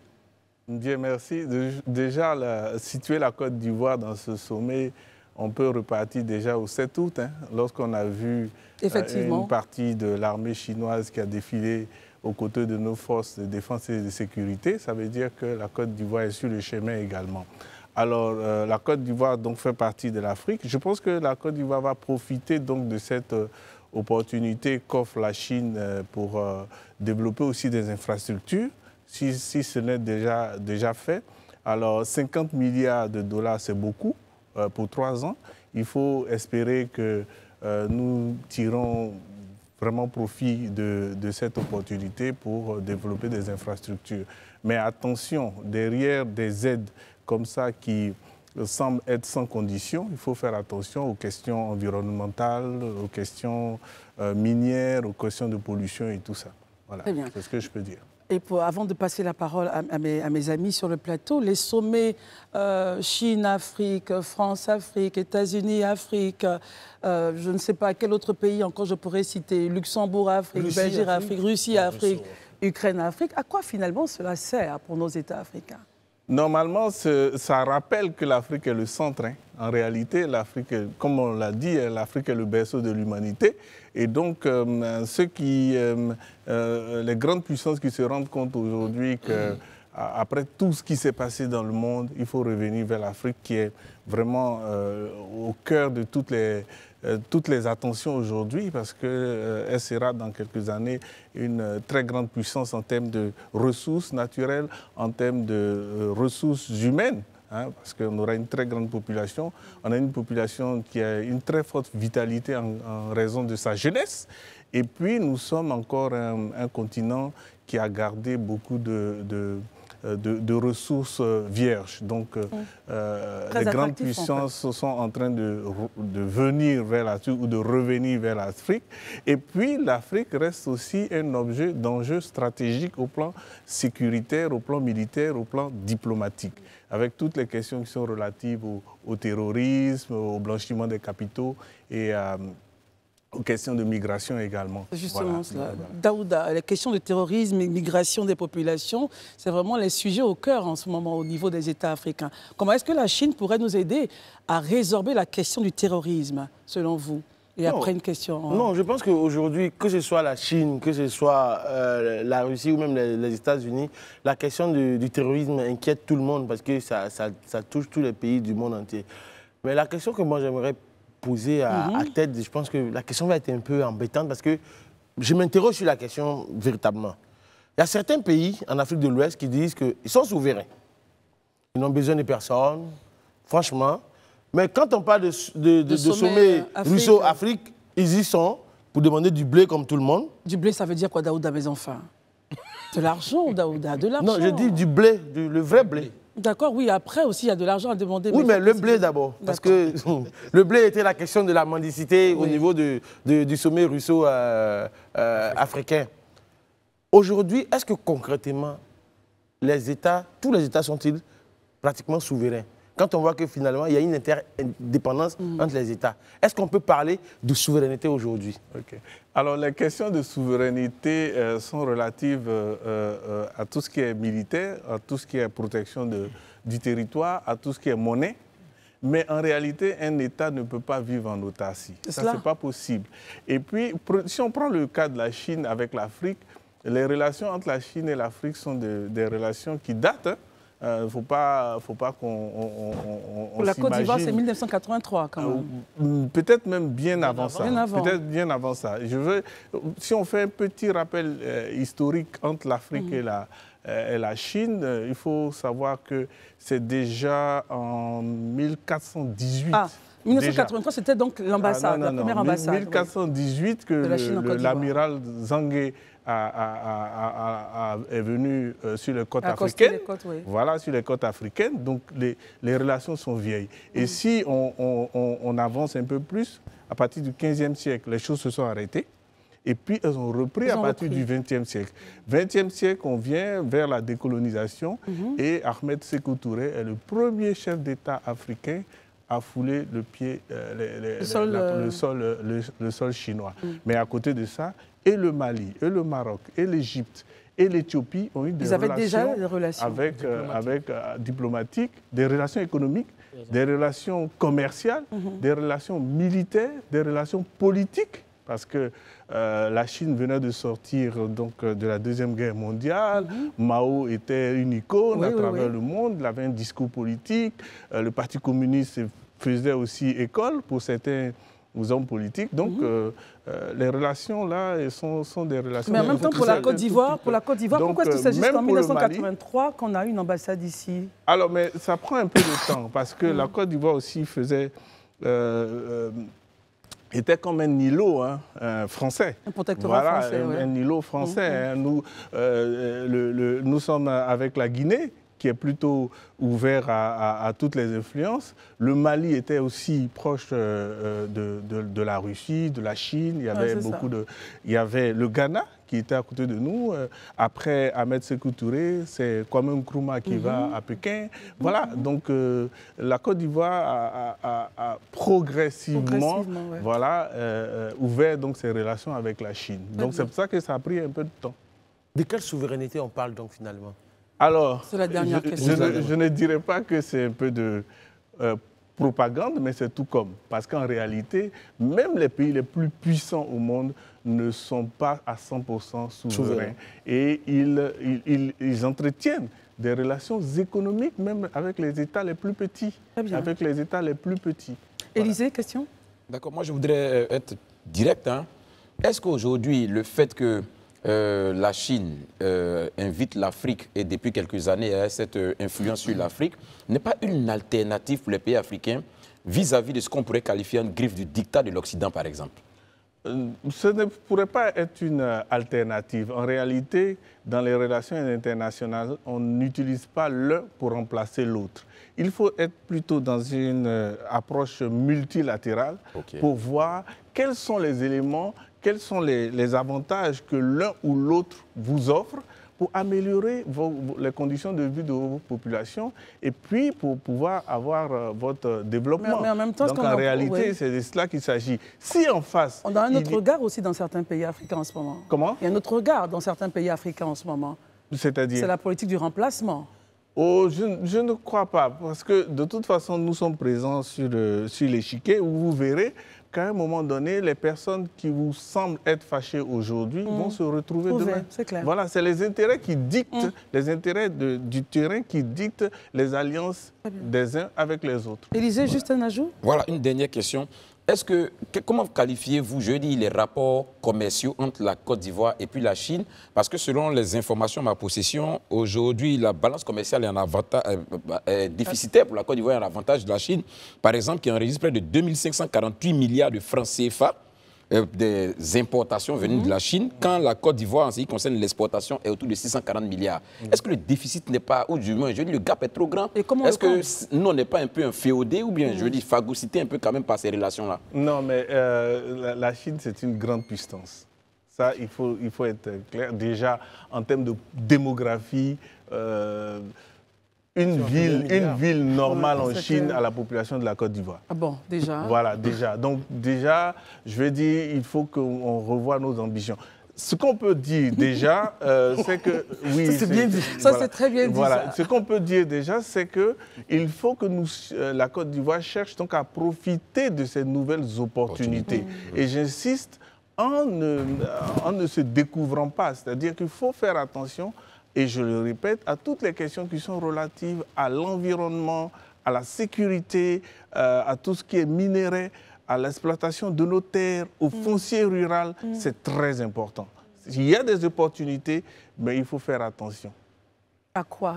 Bien, merci. Déjà, situer la Côte d'Ivoire dans ce sommet, on peut repartir déjà au 7 août, lorsqu'on a vu une partie de l'armée chinoise qui a défilé aux côtés de nos forces de défense et de sécurité. Ça veut dire que la Côte d'Ivoire est sur le chemin également. Alors, la Côte d'Ivoire donc fait partie de l'Afrique. Je pense que la Côte d'Ivoire va profiter donc de cette opportunité qu'offre la Chine pour développer aussi des infrastructures. Si ce n'est déjà fait. Alors, 50 milliards de dollars, c'est beaucoup pour 3 ans. Il faut espérer que nous tirons vraiment profit de cette opportunité pour développer des infrastructures. Mais attention, derrière des aides comme ça qui semblent être sans condition, il faut faire attention aux questions environnementales, aux questions minières, aux questions de pollution et tout ça. Voilà, c'est ce que je peux dire. Et avant de passer la parole à mes amis sur le plateau, les sommets Chine-Afrique, France-Afrique, États-Unis-Afrique, je ne sais pas quel autre pays encore je pourrais citer, Luxembourg-Afrique, Belgique-Afrique, Russie-Afrique, Ukraine-Afrique, à quoi finalement cela sert pour nos États africains? Normalement, ça rappelle que l'Afrique est le centre. Hein. En réalité, l'Afrique, comme on l'a dit, l'Afrique est le berceau de l'humanité. Et donc, les grandes puissances qui se rendent compte aujourd'hui qu'après tout ce qui s'est passé dans le monde, il faut revenir vers l'Afrique qui est vraiment au cœur de toutes les attentions aujourd'hui, parce qu'elle sera dans quelques années une très grande puissance en termes de ressources naturelles, en termes de ressources humaines. Hein, parce qu'on aura une très grande population. On a une population qui a une très forte vitalité en raison de sa jeunesse. Et puis, nous sommes encore un continent qui a gardé beaucoup de ressources vierges. Donc, les grandes puissances sont en train de venir vers l'Afrique ou de revenir vers l'Afrique. Et puis, l'Afrique reste aussi un objet d'enjeu stratégique au plan sécuritaire, au plan militaire, au plan diplomatique, avec toutes les questions qui sont relatives au terrorisme, au blanchiment des capitaux et aux questions de migration également. Justement, voilà. Daouda, les questions de terrorisme et migration des populations, c'est vraiment les sujets au cœur en ce moment au niveau des États africains. Comment est-ce que la Chine pourrait nous aider à résorber la question du terrorisme, selon vous? Et après une question... Non, je pense qu'aujourd'hui, que ce soit la Chine, que ce soit la Russie ou même les États-Unis, la question du terrorisme inquiète tout le monde parce que ça touche tous les pays du monde entier. Mais la question que moi j'aimerais poser à TED, je pense que la question va être un peu embêtante parce que je m'interroge sur la question véritablement. Il y a certains pays en Afrique de l'Ouest qui disent qu'ils sont souverains. Ils n'ont besoin de personne, franchement. Mais quand on parle de sommet Russo-Afrique, ils y sont pour demander du blé comme tout le monde. Du blé, ça veut dire quoi, Daouda, mes enfants? De l'argent, Daouda, de l'argent. Non, je dis du blé, le vrai blé. D'accord, oui, après aussi, il y a de l'argent à demander. Oui, mais le blé d'abord, parce que le blé était la question de la mendicité au niveau du sommet russo-africain. Aujourd'hui, est-ce que concrètement, tous les États sont-ils pratiquement souverains? Quand on voit que finalement, il y a une interdépendance entre les États. Est-ce qu'on peut parler de souveraineté aujourd'hui? Alors, les questions de souveraineté sont relatives à tout ce qui est militaire, à tout ce qui est protection du territoire, à tout ce qui est monnaie. Mais en réalité, un État ne peut pas vivre en autarcie. Ça, ce n'est pas possible. Et puis, si on prend le cas de la Chine avec l'Afrique, les relations entre la Chine et l'Afrique sont des relations qui datent. Il ne faut pas qu'on pour la Côte d'Ivoire, c'est 1983 quand même. Peut-être même bien avant ça. Peut-être bien avant ça. Si on fait un petit rappel historique entre l'Afrique et la Chine, il faut savoir que c'est déjà en 1418. Ah. 1983, c'était donc l'ambassade, la première ambassade. En 1418 que l'amiral Zangué est venu sur les côtes africaines. Voilà, sur les côtes africaines. Donc, les relations sont vieilles. Et si on avance un peu plus, à partir du 15e siècle, les choses se sont arrêtées. Et puis, elles ont repris à partir du 20e siècle. 20e siècle, on vient vers la décolonisation. Et Ahmed Sékou Touré est le premier chef d'État africain à fouler le pied, le sol chinois. Mais à côté de ça, et le Mali, et le Maroc, et l'Égypte, et l'Éthiopie ont eu des relations diplomatiques, des relations économiques, des relations commerciales, des relations militaires, des relations politiques. Parce que la Chine venait de sortir donc, de la Deuxième Guerre mondiale. Mao était une icône à travers le monde. Il avait un discours politique. Le Parti communiste faisait aussi école pour certains hommes politiques. Donc, les relations là sont des relations... Mais en même temps, pour la Côte d'Ivoire, pourquoi est-ce que c'est jusqu'en 1983 qu'on a eu une ambassade ici? Alors, mais ça prend un peu de temps, parce que la Côte d'Ivoire aussi faisait... était comme un îlot français. Un protectorat français, un îlot français. Nous sommes avec la Guinée, qui est plutôt ouvert à toutes les influences. Le Mali était aussi proche de la Russie, de la Chine. Il y avait il y avait le Ghana, qui était à côté de nous. Après Ahmed Sékou Touré, c'est Kwame Nkrumah qui va à Pékin. Voilà, donc la Côte d'Ivoire a progressivement voilà, ouvert donc, ses relations avec la Chine. Donc c'est pour ça que ça a pris un peu de temps. De quelle souveraineté on parle donc finalement? Alors, la dernière question. Je ne dirais pas que c'est un peu de propagande, mais c'est tout comme. Parce qu'en réalité, même les pays les plus puissants au monde ne sont pas à 100% souverains. Et ils entretiennent des relations économiques même avec les États les plus petits. Avec les États les plus petits. Élisée, question? D'accord, moi je voudrais être direct. Hein. Est-ce qu'aujourd'hui, le fait que la Chine invite l'Afrique et depuis quelques années a cette influence sur l'Afrique n'est pas une alternative pour les pays africains vis-à-vis de ce qu'on pourrait qualifier une griffe du dictat de l'Occident, par exemple? Ce ne pourrait pas être une alternative. En réalité, dans les relations internationales, on n'utilise pas l'un pour remplacer l'autre. Il faut être plutôt dans une approche multilatérale pour voir quels sont les éléments, quels sont les avantages que l'un ou l'autre vous offre pour améliorer les conditions de vie de vos populations et puis pour pouvoir avoir votre développement. Mais en même temps, donc en réalité, c'est de cela qu'il s'agit. Si en face... On a un autre regard aussi dans certains pays africains en ce moment. Comment? Il y a un autre regard dans certains pays africains en ce moment. C'est-à-dire? C'est la politique du remplacement. Oh, je ne crois pas, parce que de toute façon, nous sommes présents sur l'échiquier où vous verrez qu'à un moment donné, les personnes qui vous semblent être fâchées aujourd'hui vont se retrouver demain. C'est clair. Voilà, c'est les intérêts qui dictent, les intérêts du terrain qui dictent les alliances des uns avec les autres. Élisée, juste un ajout? Voilà, une dernière question. Comment qualifiez-vous, je dis, les rapports commerciaux entre la Côte d'Ivoire et puis la Chine? Parce que selon les informations à ma possession, aujourd'hui, la balance commerciale est déficitaire pour la Côte d'Ivoire et en avantage de la Chine. Par exemple, qui enregistre près de 2548 milliards de francs CFA des importations venues de la Chine, quand la Côte d'Ivoire, en ce qui concerne l'exportation, est autour de 640 milliards. Est-ce que le déficit n'est pas, ou du moins, je dis, le gap est trop grand? Est-ce que nous, on n'est pas un peu un féodé ou bien, je dis, phagocyté un peu quand même par ces relations-là? Non, mais la Chine, c'est une grande puissance. Ça, il faut être clair. Déjà, en termes de démographie, une ville normale en Chine à la population de la Côte d'Ivoire. Ah bon, déjà? Voilà, déjà. Donc, déjà, je vais dire, il faut qu'on revoie nos ambitions. Ce qu'on peut dire déjà, c'est que... Oui, c'est bien dit. Ça, voilà, c'est très bien dit. Voilà. Ça. Ce qu'on peut dire déjà, c'est qu'il faut que la Côte d'Ivoire cherche donc à profiter de ces nouvelles opportunités. Et j'insiste, en ne se découvrant pas. C'est-à-dire qu'il faut faire attention, et je le répète, à toutes les questions qui sont relatives à l'environnement, à la sécurité, à tout ce qui est minerai, à l'exploitation de nos terres, au foncier rural. C'est très important. Il y a des opportunités, mais il faut faire attention. À quoi?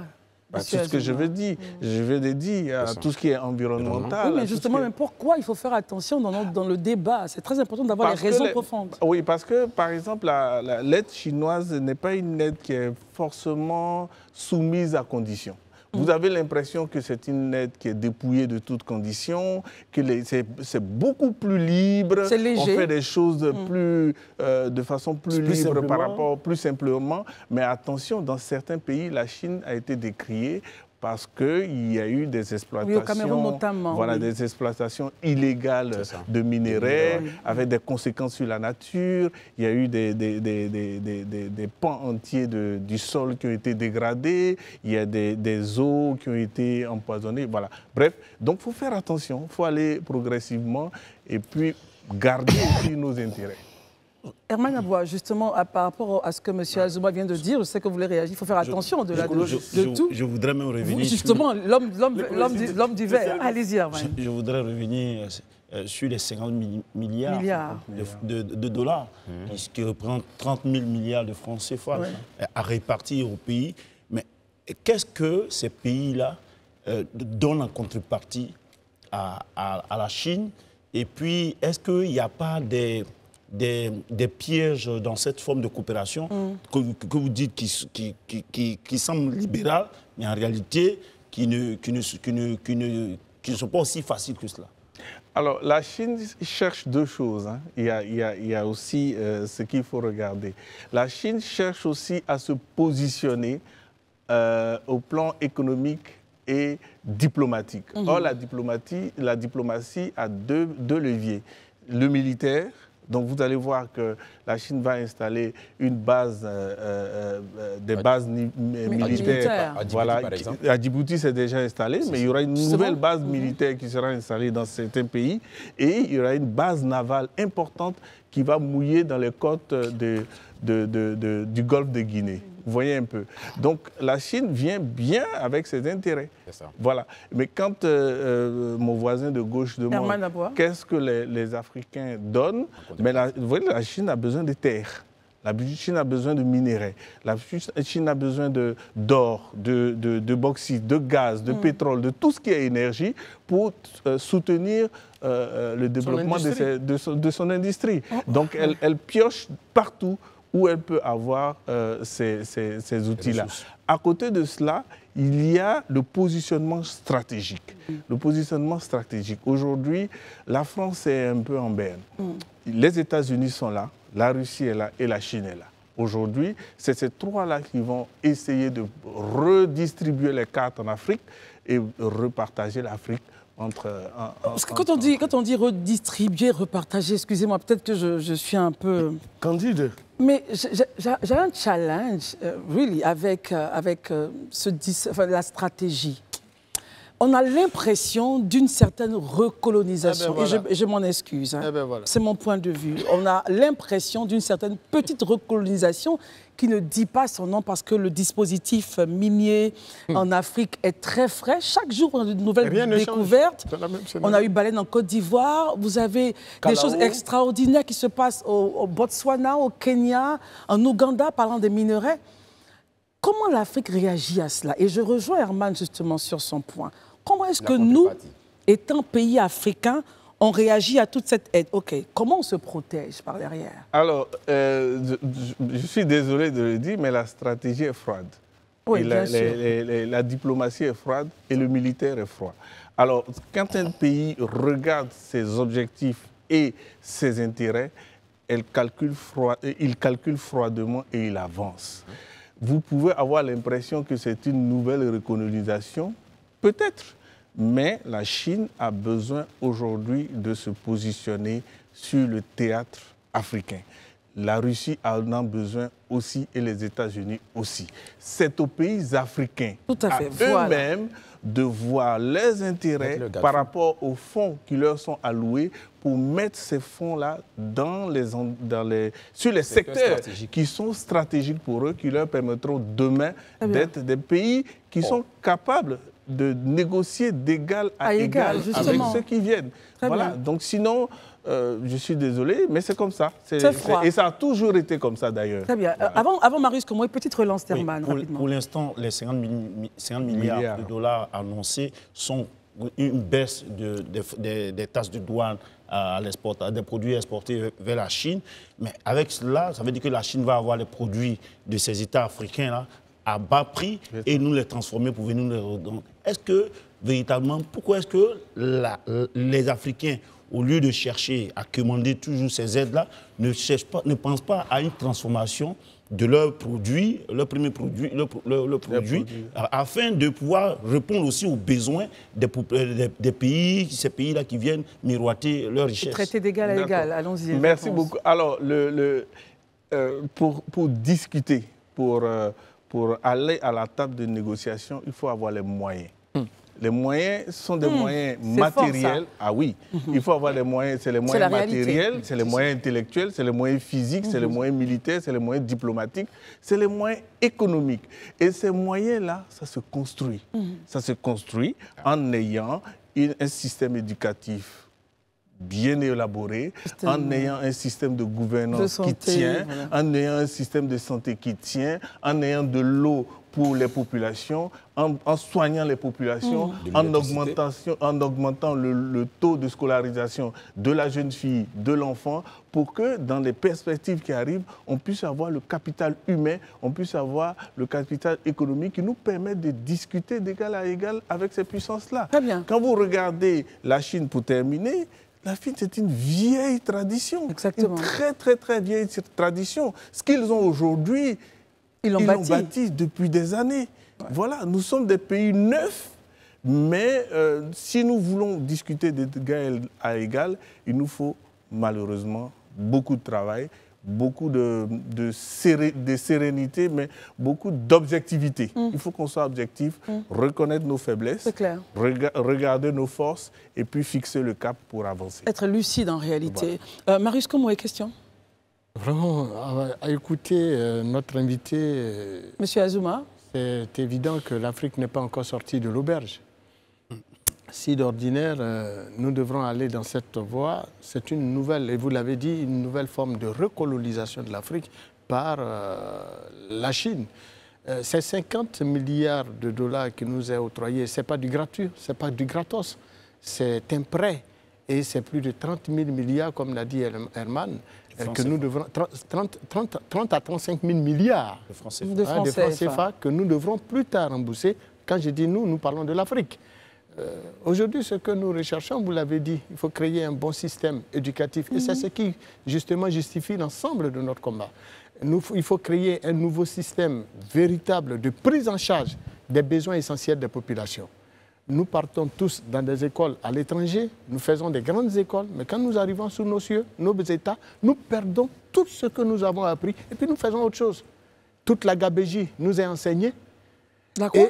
C'est ce que je veux dire. Je veux dire à tout ce qui est environnemental. Oui, mais justement, mais pourquoi il faut faire attention dans le débat? C'est très important d'avoir les raisons profondes. Oui, parce que, par exemple, l'aide chinoise n'est pas une aide qui est forcément soumise à conditions. Vous avez l'impression que c'est une aide qui est dépouillée de toutes conditions, que c'est beaucoup plus libre. C'est léger. On fait des choses de façon plus libre par rapport, plus simplement. Mais attention, dans certains pays, la Chine a été décriée parce qu'il y a eu des exploitations, oui, au Cameroun notamment, voilà, des exploitations illégales de minerais, avec des conséquences sur la nature. Il y a eu des pans entiers du sol qui ont été dégradés. Il y a des eaux qui ont été empoisonnées. Voilà. Bref, donc il faut faire attention, il faut aller progressivement et puis garder aussi nos intérêts. Herman Aboua, justement, par rapport à ce que M. Azuma vient de dire, je sais que vous voulez réagir, il faut faire attention de tout. Je voudrais même revenir... Justement, l'homme du verre. Allez-y, Herman. Je voudrais revenir sur les 50 milliards de dollars, ce qui représente 30 000 milliards de francs CFA à répartir au pays. Mais qu'est-ce que ces pays-là donnent en contrepartie à la Chine? Et puis, est-ce qu'il n'y a pas des pièges dans cette forme de coopération que vous dites qui semblent libérales, mais en réalité qui ne sont pas aussi faciles que cela? Alors, la Chine cherche deux choses. Hein. Il y a aussi ce qu'il faut regarder. La Chine cherche aussi à se positionner au plan économique et diplomatique. Or, la diplomatie a deux leviers. Le militaire, donc vous allez voir que la Chine va installer une base, des bases militaires. À Djibouti, voilà, par exemple. à Djibouti, c'est déjà installé, mais il y aura une nouvelle base militaire qui sera installée dans certains pays et il y aura une base navale importante qui va mouiller dans les côtes du golfe de Guinée. Vous voyez un peu. Donc la Chine vient bien avec ses intérêts. C'est ça. Voilà. Mais quand mon voisin de gauche demande qu'est-ce que les Africains donnent, mais vous voyez, la Chine a besoin de terres. La Chine a besoin de minerais. La Chine a besoin d'or, de bauxite, de gaz, de pétrole, de tout ce qui est énergie pour soutenir le développement de son industrie. Donc elle pioche partout où elle peut avoir ces outils-là. À côté de cela, il y a le positionnement stratégique. Le positionnement stratégique. Aujourd'hui, la France est un peu en berne. Les États-Unis sont là, la Russie est là et la Chine est là. Aujourd'hui, c'est ces trois-là qui vont essayer de redistribuer les cartes en Afrique et repartager l'Afrique. Parce que quand on dit redistribuer, repartager, excusez-moi, peut-être que je suis un peu... Candide. Mais j'ai un challenge, really, avec la stratégie. On a l'impression d'une certaine recolonisation, et je m'en excuse, hein. C'est mon point de vue. On a l'impression d'une certaine petite recolonisation qui ne dit pas son nom parce que le dispositif minier en Afrique est très frais. Chaque jour, on a de nouvelles découvertes. On a eu baleine en Côte d'Ivoire. Vous avez des choses extraordinaires qui se passent au Botswana, au Kenya, en Ouganda, parlant des minerais. Comment l'Afrique réagit à cela? Et je rejoins Herman justement sur son point. Comment est-ce que nous, étant pays africains, on réagit à toute cette aide? OK, comment on se protège par derrière? Alors, je suis désolé de le dire, mais la stratégie est froide. Oui, bien sûr. La diplomatie est froide et le militaire est froid. Alors, quand un pays regarde ses objectifs et ses intérêts, il calcule froidement et il avance. Vous pouvez avoir l'impression que c'est une nouvelle recolonisation, peut-être. Mais la Chine a besoin aujourd'hui de se positionner sur le théâtre africain. La Russie en a besoin aussi et les États-Unis aussi. C'est aux pays africains, à eux-mêmes, de voir leurs intérêts par rapport aux fonds qui leur sont alloués pour mettre ces fonds-là sur les secteurs qui sont stratégiques pour eux, qui leur permettront demain d'être des pays qui sont capables de négocier d'égal à égal avec ceux qui viennent. Voilà. Donc sinon, je suis désolé, mais c'est comme ça. Et ça a toujours été comme ça d'ailleurs. Très bien. Voilà. Avant Marius Komoi, une petite relance Herman, rapidement. Pour l'instant, les 50 milliards de dollars annoncés sont une baisse des taxes de douane à l'export, des produits exportés vers la Chine. Mais avec cela, ça veut dire que la Chine va avoir les produits de ces États africains là à bas prix et nous les transformer pour venir nous les redonner. Est-ce que, véritablement, pourquoi est-ce que les Africains, au lieu de chercher à commander toujours ces aides-là, ne pensent pas à une transformation de leurs produits, leur premier produit, afin de pouvoir répondre aussi aux besoins des pays, ces pays-là qui viennent miroiter leurs richesses. Traiter d'égal à égal, allons-y. Merci beaucoup. Alors, pour discuter, pour aller à la table de négociation, il faut avoir les moyens. Les moyens sont des moyens matériels. Ah oui, il faut avoir des moyens, c'est les moyens matériels, c'est les moyens intellectuels, c'est les moyens physiques, c'est les moyens militaires, c'est les moyens diplomatiques, c'est les moyens économiques. Et ces moyens-là, ça se construit. Ça se construit en ayant un système éducatif bien élaboré, en ayant un système de gouvernance qui tient, en ayant un système de santé qui tient, en ayant de l'eau pour les populations, en soignant les populations, en augmentant le taux de scolarisation de la jeune fille, de l'enfant, pour que dans les perspectives qui arrivent, on puisse avoir le capital humain, on puisse avoir le capital économique qui nous permet de discuter d'égal à égal avec ces puissances-là. Très bien. Quand vous regardez la Chine, pour terminer, La FIN, c'est une vieille tradition. Exactement. Une très, très, très vieille tradition. Ce qu'ils ont aujourd'hui, ils l'ont bâti depuis des années. Ouais. Voilà, nous sommes des pays neufs, mais si nous voulons discuter d'égal à égal, il nous faut malheureusement beaucoup de travail, beaucoup de sérénité, mais beaucoup d'objectivité. Il faut qu'on soit objectif, reconnaître nos faiblesses, regarder nos forces et puis fixer le cap pour avancer. Être lucide en réalité. Voilà. Marius, comment est question? Vraiment, à écouter notre invité... Monsieur Azuma. C'est évident que l'Afrique n'est pas encore sortie de l'auberge. Si d'ordinaire, nous devrons aller dans cette voie, c'est une nouvelle, et vous l'avez dit, une nouvelle forme de recolonisation de l'Afrique par la Chine. Ces 50 milliards de dollars qui nous est octroyés, ce n'est pas du gratuit, ce n'est pas du gratos, c'est un prêt. Et c'est plus de 30 000 milliards, comme l'a dit Herman, que nous devrons, 30 à 35 000 milliards de francs CFA que nous devrons plus tard rembourser. Quand je dis nous parlons de l'Afrique. Aujourd'hui, ce que nous recherchons, vous l'avez dit, il faut créer un bon système éducatif. Et c'est ce qui, justement, justifie l'ensemble de notre combat. Il faut créer un nouveau système véritable de prise en charge des besoins essentiels des populations. Nous partons tous dans des écoles à l'étranger, nous faisons des grandes écoles, mais quand nous arrivons sous nos cieux, nos États, nous perdons tout ce que nous avons appris et puis nous faisons autre chose. Toute la gabégie nous est enseignée. D'accord.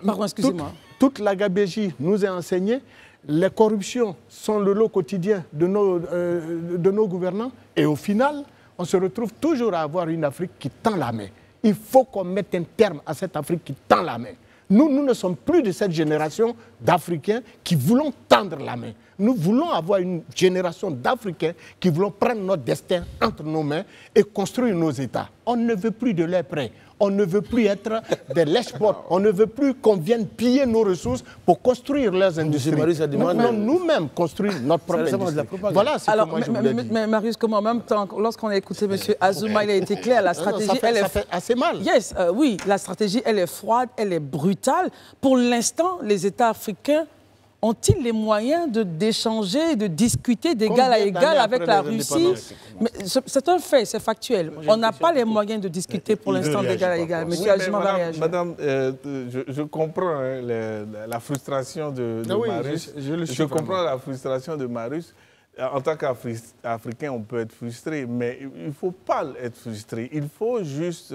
Pardon, excusez-moi. Toute la gabégie nous est enseignée. Les corruptions sont le lot quotidien de nos gouvernants. Et au final, on se retrouve toujours à avoir une Afrique qui tend la main. Il faut qu'on mette un terme à cette Afrique qui tend la main. Nous ne sommes plus de cette génération d'Africains qui voulons tendre la main. Nous voulons avoir une génération d'Africains qui voulons prendre notre destin entre nos mains et construire nos États. On ne veut plus de lait prêt. On ne veut plus être des lèche-bottes. On ne veut plus qu'on vienne piller nos ressources pour construire leurs industries. Nous voulons nous-mêmes construire notre propre industrie. Voilà ce que moi je voulais dire. Mais Marius, comme en même temps, lorsqu'on a écouté M. Azuma, il a été clair, la stratégie, ça fait assez mal. Yes, oui, la stratégie, elle est froide, elle est brutale. Pour l'instant, les États africains ont-ils les moyens d'échanger, de discuter d'égal à égal avec la Russie? C'est un fait, c'est factuel. On n'a pas les moyens de discuter pour l'instant d'égal à égal. Monsieur Azuma va réagir. Madame, je comprends la frustration de Marius. Je comprends la frustration de Marius. En tant qu'Africain, on peut être frustré, mais il ne faut pas être frustré. Il faut juste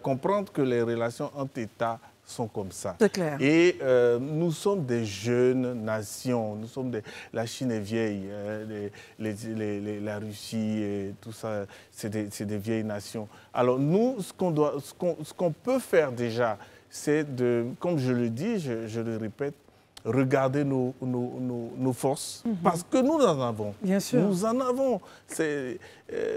comprendre que les relations entre États sont comme ça. C'est clair. Et nous sommes des jeunes nations. Nous sommes la Chine est vieille, la Russie et tout ça, c'est des vieilles nations. Alors nous, ce qu'on peut faire déjà, c'est de, comme je le dis, je le répète, regarder nos forces, parce que nous en avons. Bien sûr. Nous en avons.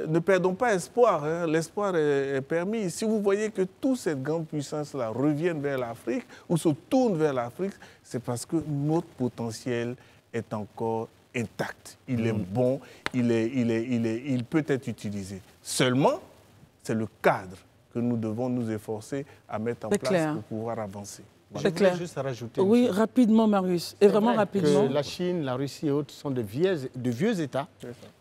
Ne perdons pas espoir. Hein. L'espoir est permis. Si vous voyez que toutes ces grandes puissances-là reviennent vers l'Afrique ou se tournent vers l'Afrique, c'est parce que notre potentiel est encore intact. Il est bon, il peut être utilisé. Seulement, c'est le cadre que nous devons nous efforcer à mettre en place pour pouvoir avancer. C'est clair. Juste rajouter. Oui, rapidement, Marius. Et vraiment rapidement. Que la Chine, la Russie et autres sont de vieux États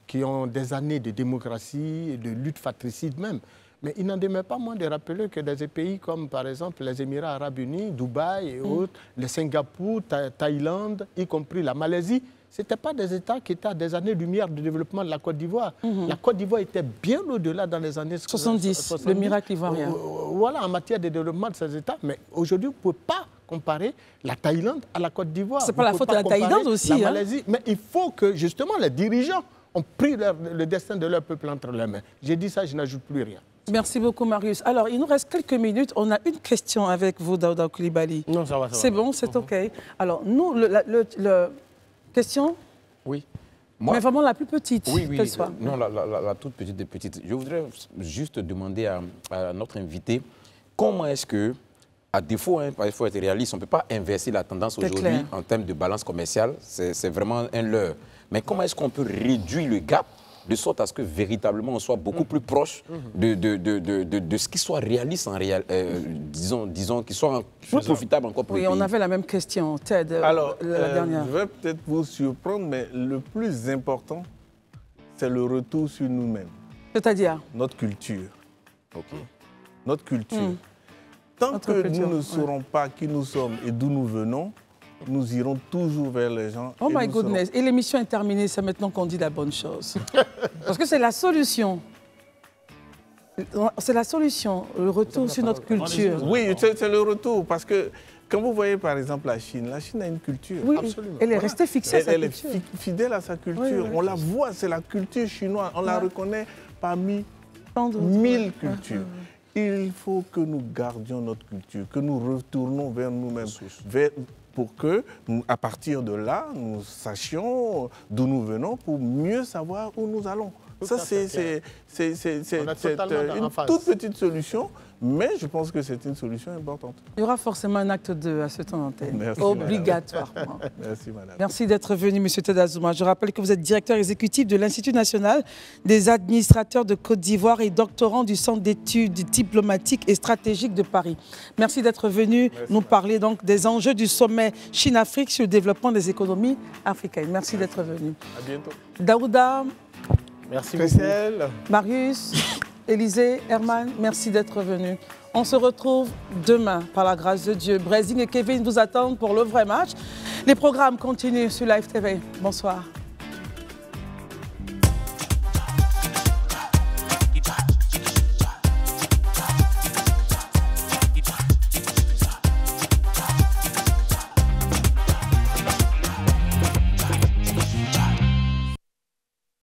qui ont des années de démocratie et de lutte fratricide même. Mais il n'en demeure pas moins de rappeler que des pays comme, par exemple, les Émirats arabes unis, Dubaï et autres, le Singapour, Thaïlande, y compris la Malaisie, ce n'étaient pas des États qui étaient à des années-lumière du développement de la Côte d'Ivoire. La Côte d'Ivoire était bien au-delà dans les années 70, le miracle ivoirien. Voilà, en matière de développement de ces États. Mais aujourd'hui, vous ne pouvez pas comparer la Thaïlande à la Côte d'Ivoire. Ce n'est pas la faute de la Thaïlande aussi. La Malaisie. Mais il faut que, justement, les dirigeants ont pris le destin de leur peuple entre leurs mains. J'ai dit ça, je n'ajoute plus rien. Merci beaucoup, Marius. Alors, il nous reste quelques minutes. On a une question avec vous, Daouda Coulibaly. Non, ça va. C'est bon, c'est OK. Alors, nous, question? Oui. Mais vraiment la plus petite, qu'elle soit. Non, la toute petite des petites. Je voudrais juste demander à notre invité comment est-ce que, à défaut, il faut être réaliste, on ne peut pas inverser la tendance aujourd'hui en termes de balance commerciale. C'est vraiment un leurre. Mais comment est-ce qu'on peut réduire le gap de sorte à ce que véritablement on soit beaucoup plus proche de ce qui soit réaliste, disons qui soit plus profitable encore pour le pays. On avait la même question, Ted, alors, la dernière. Je vais peut-être vous surprendre, mais le plus important, c'est le retour sur nous-mêmes. C'est-à-dire? Notre culture. Okay. Notre culture. Tant que nous ne saurons pas qui nous sommes et d'où nous venons, nous irons toujours vers les gens. Oh my goodness. Et l'émission est terminée, c'est maintenant qu'on dit la bonne chose. Parce que c'est la solution. C'est la solution, le retour sur notre culture. Oui, c'est le retour. Parce que quand vous voyez par exemple la Chine a une culture. Oui, absolument. Elle est restée fixée à sa culture. Elle est fidèle à sa culture. On la voit, c'est la culture chinoise. On la reconnaît parmi 1000 cultures. Il faut que nous gardions notre culture, que nous retournons vers nous-mêmes, pour que, à partir de là, nous sachions d'où nous venons pour mieux savoir où nous allons. Ça, c'est une toute petite solution, mais je pense que c'est une solution importante. Il y aura forcément un acte 2 à ce temps d'antenne, obligatoirement. Merci, madame. Merci d'être venu, M. Ted Azuma. Je rappelle que vous êtes directeur exécutif de l'Institut national des administrateurs de Côte d'Ivoire et doctorant du Centre d'études diplomatiques et stratégiques de Paris. Merci d'être venu nous parler donc des enjeux du sommet Chine-Afrique sur le développement des économies africaines. Merci d'être venu. À bientôt. Daouda. Merci, Christelle. Marius, Élisée, Herman, merci d'être venus. On se retrouve demain, par la grâce de Dieu. Brésil et Kevin vous attendent pour le vrai match. Les programmes continuent sur Live TV. Bonsoir.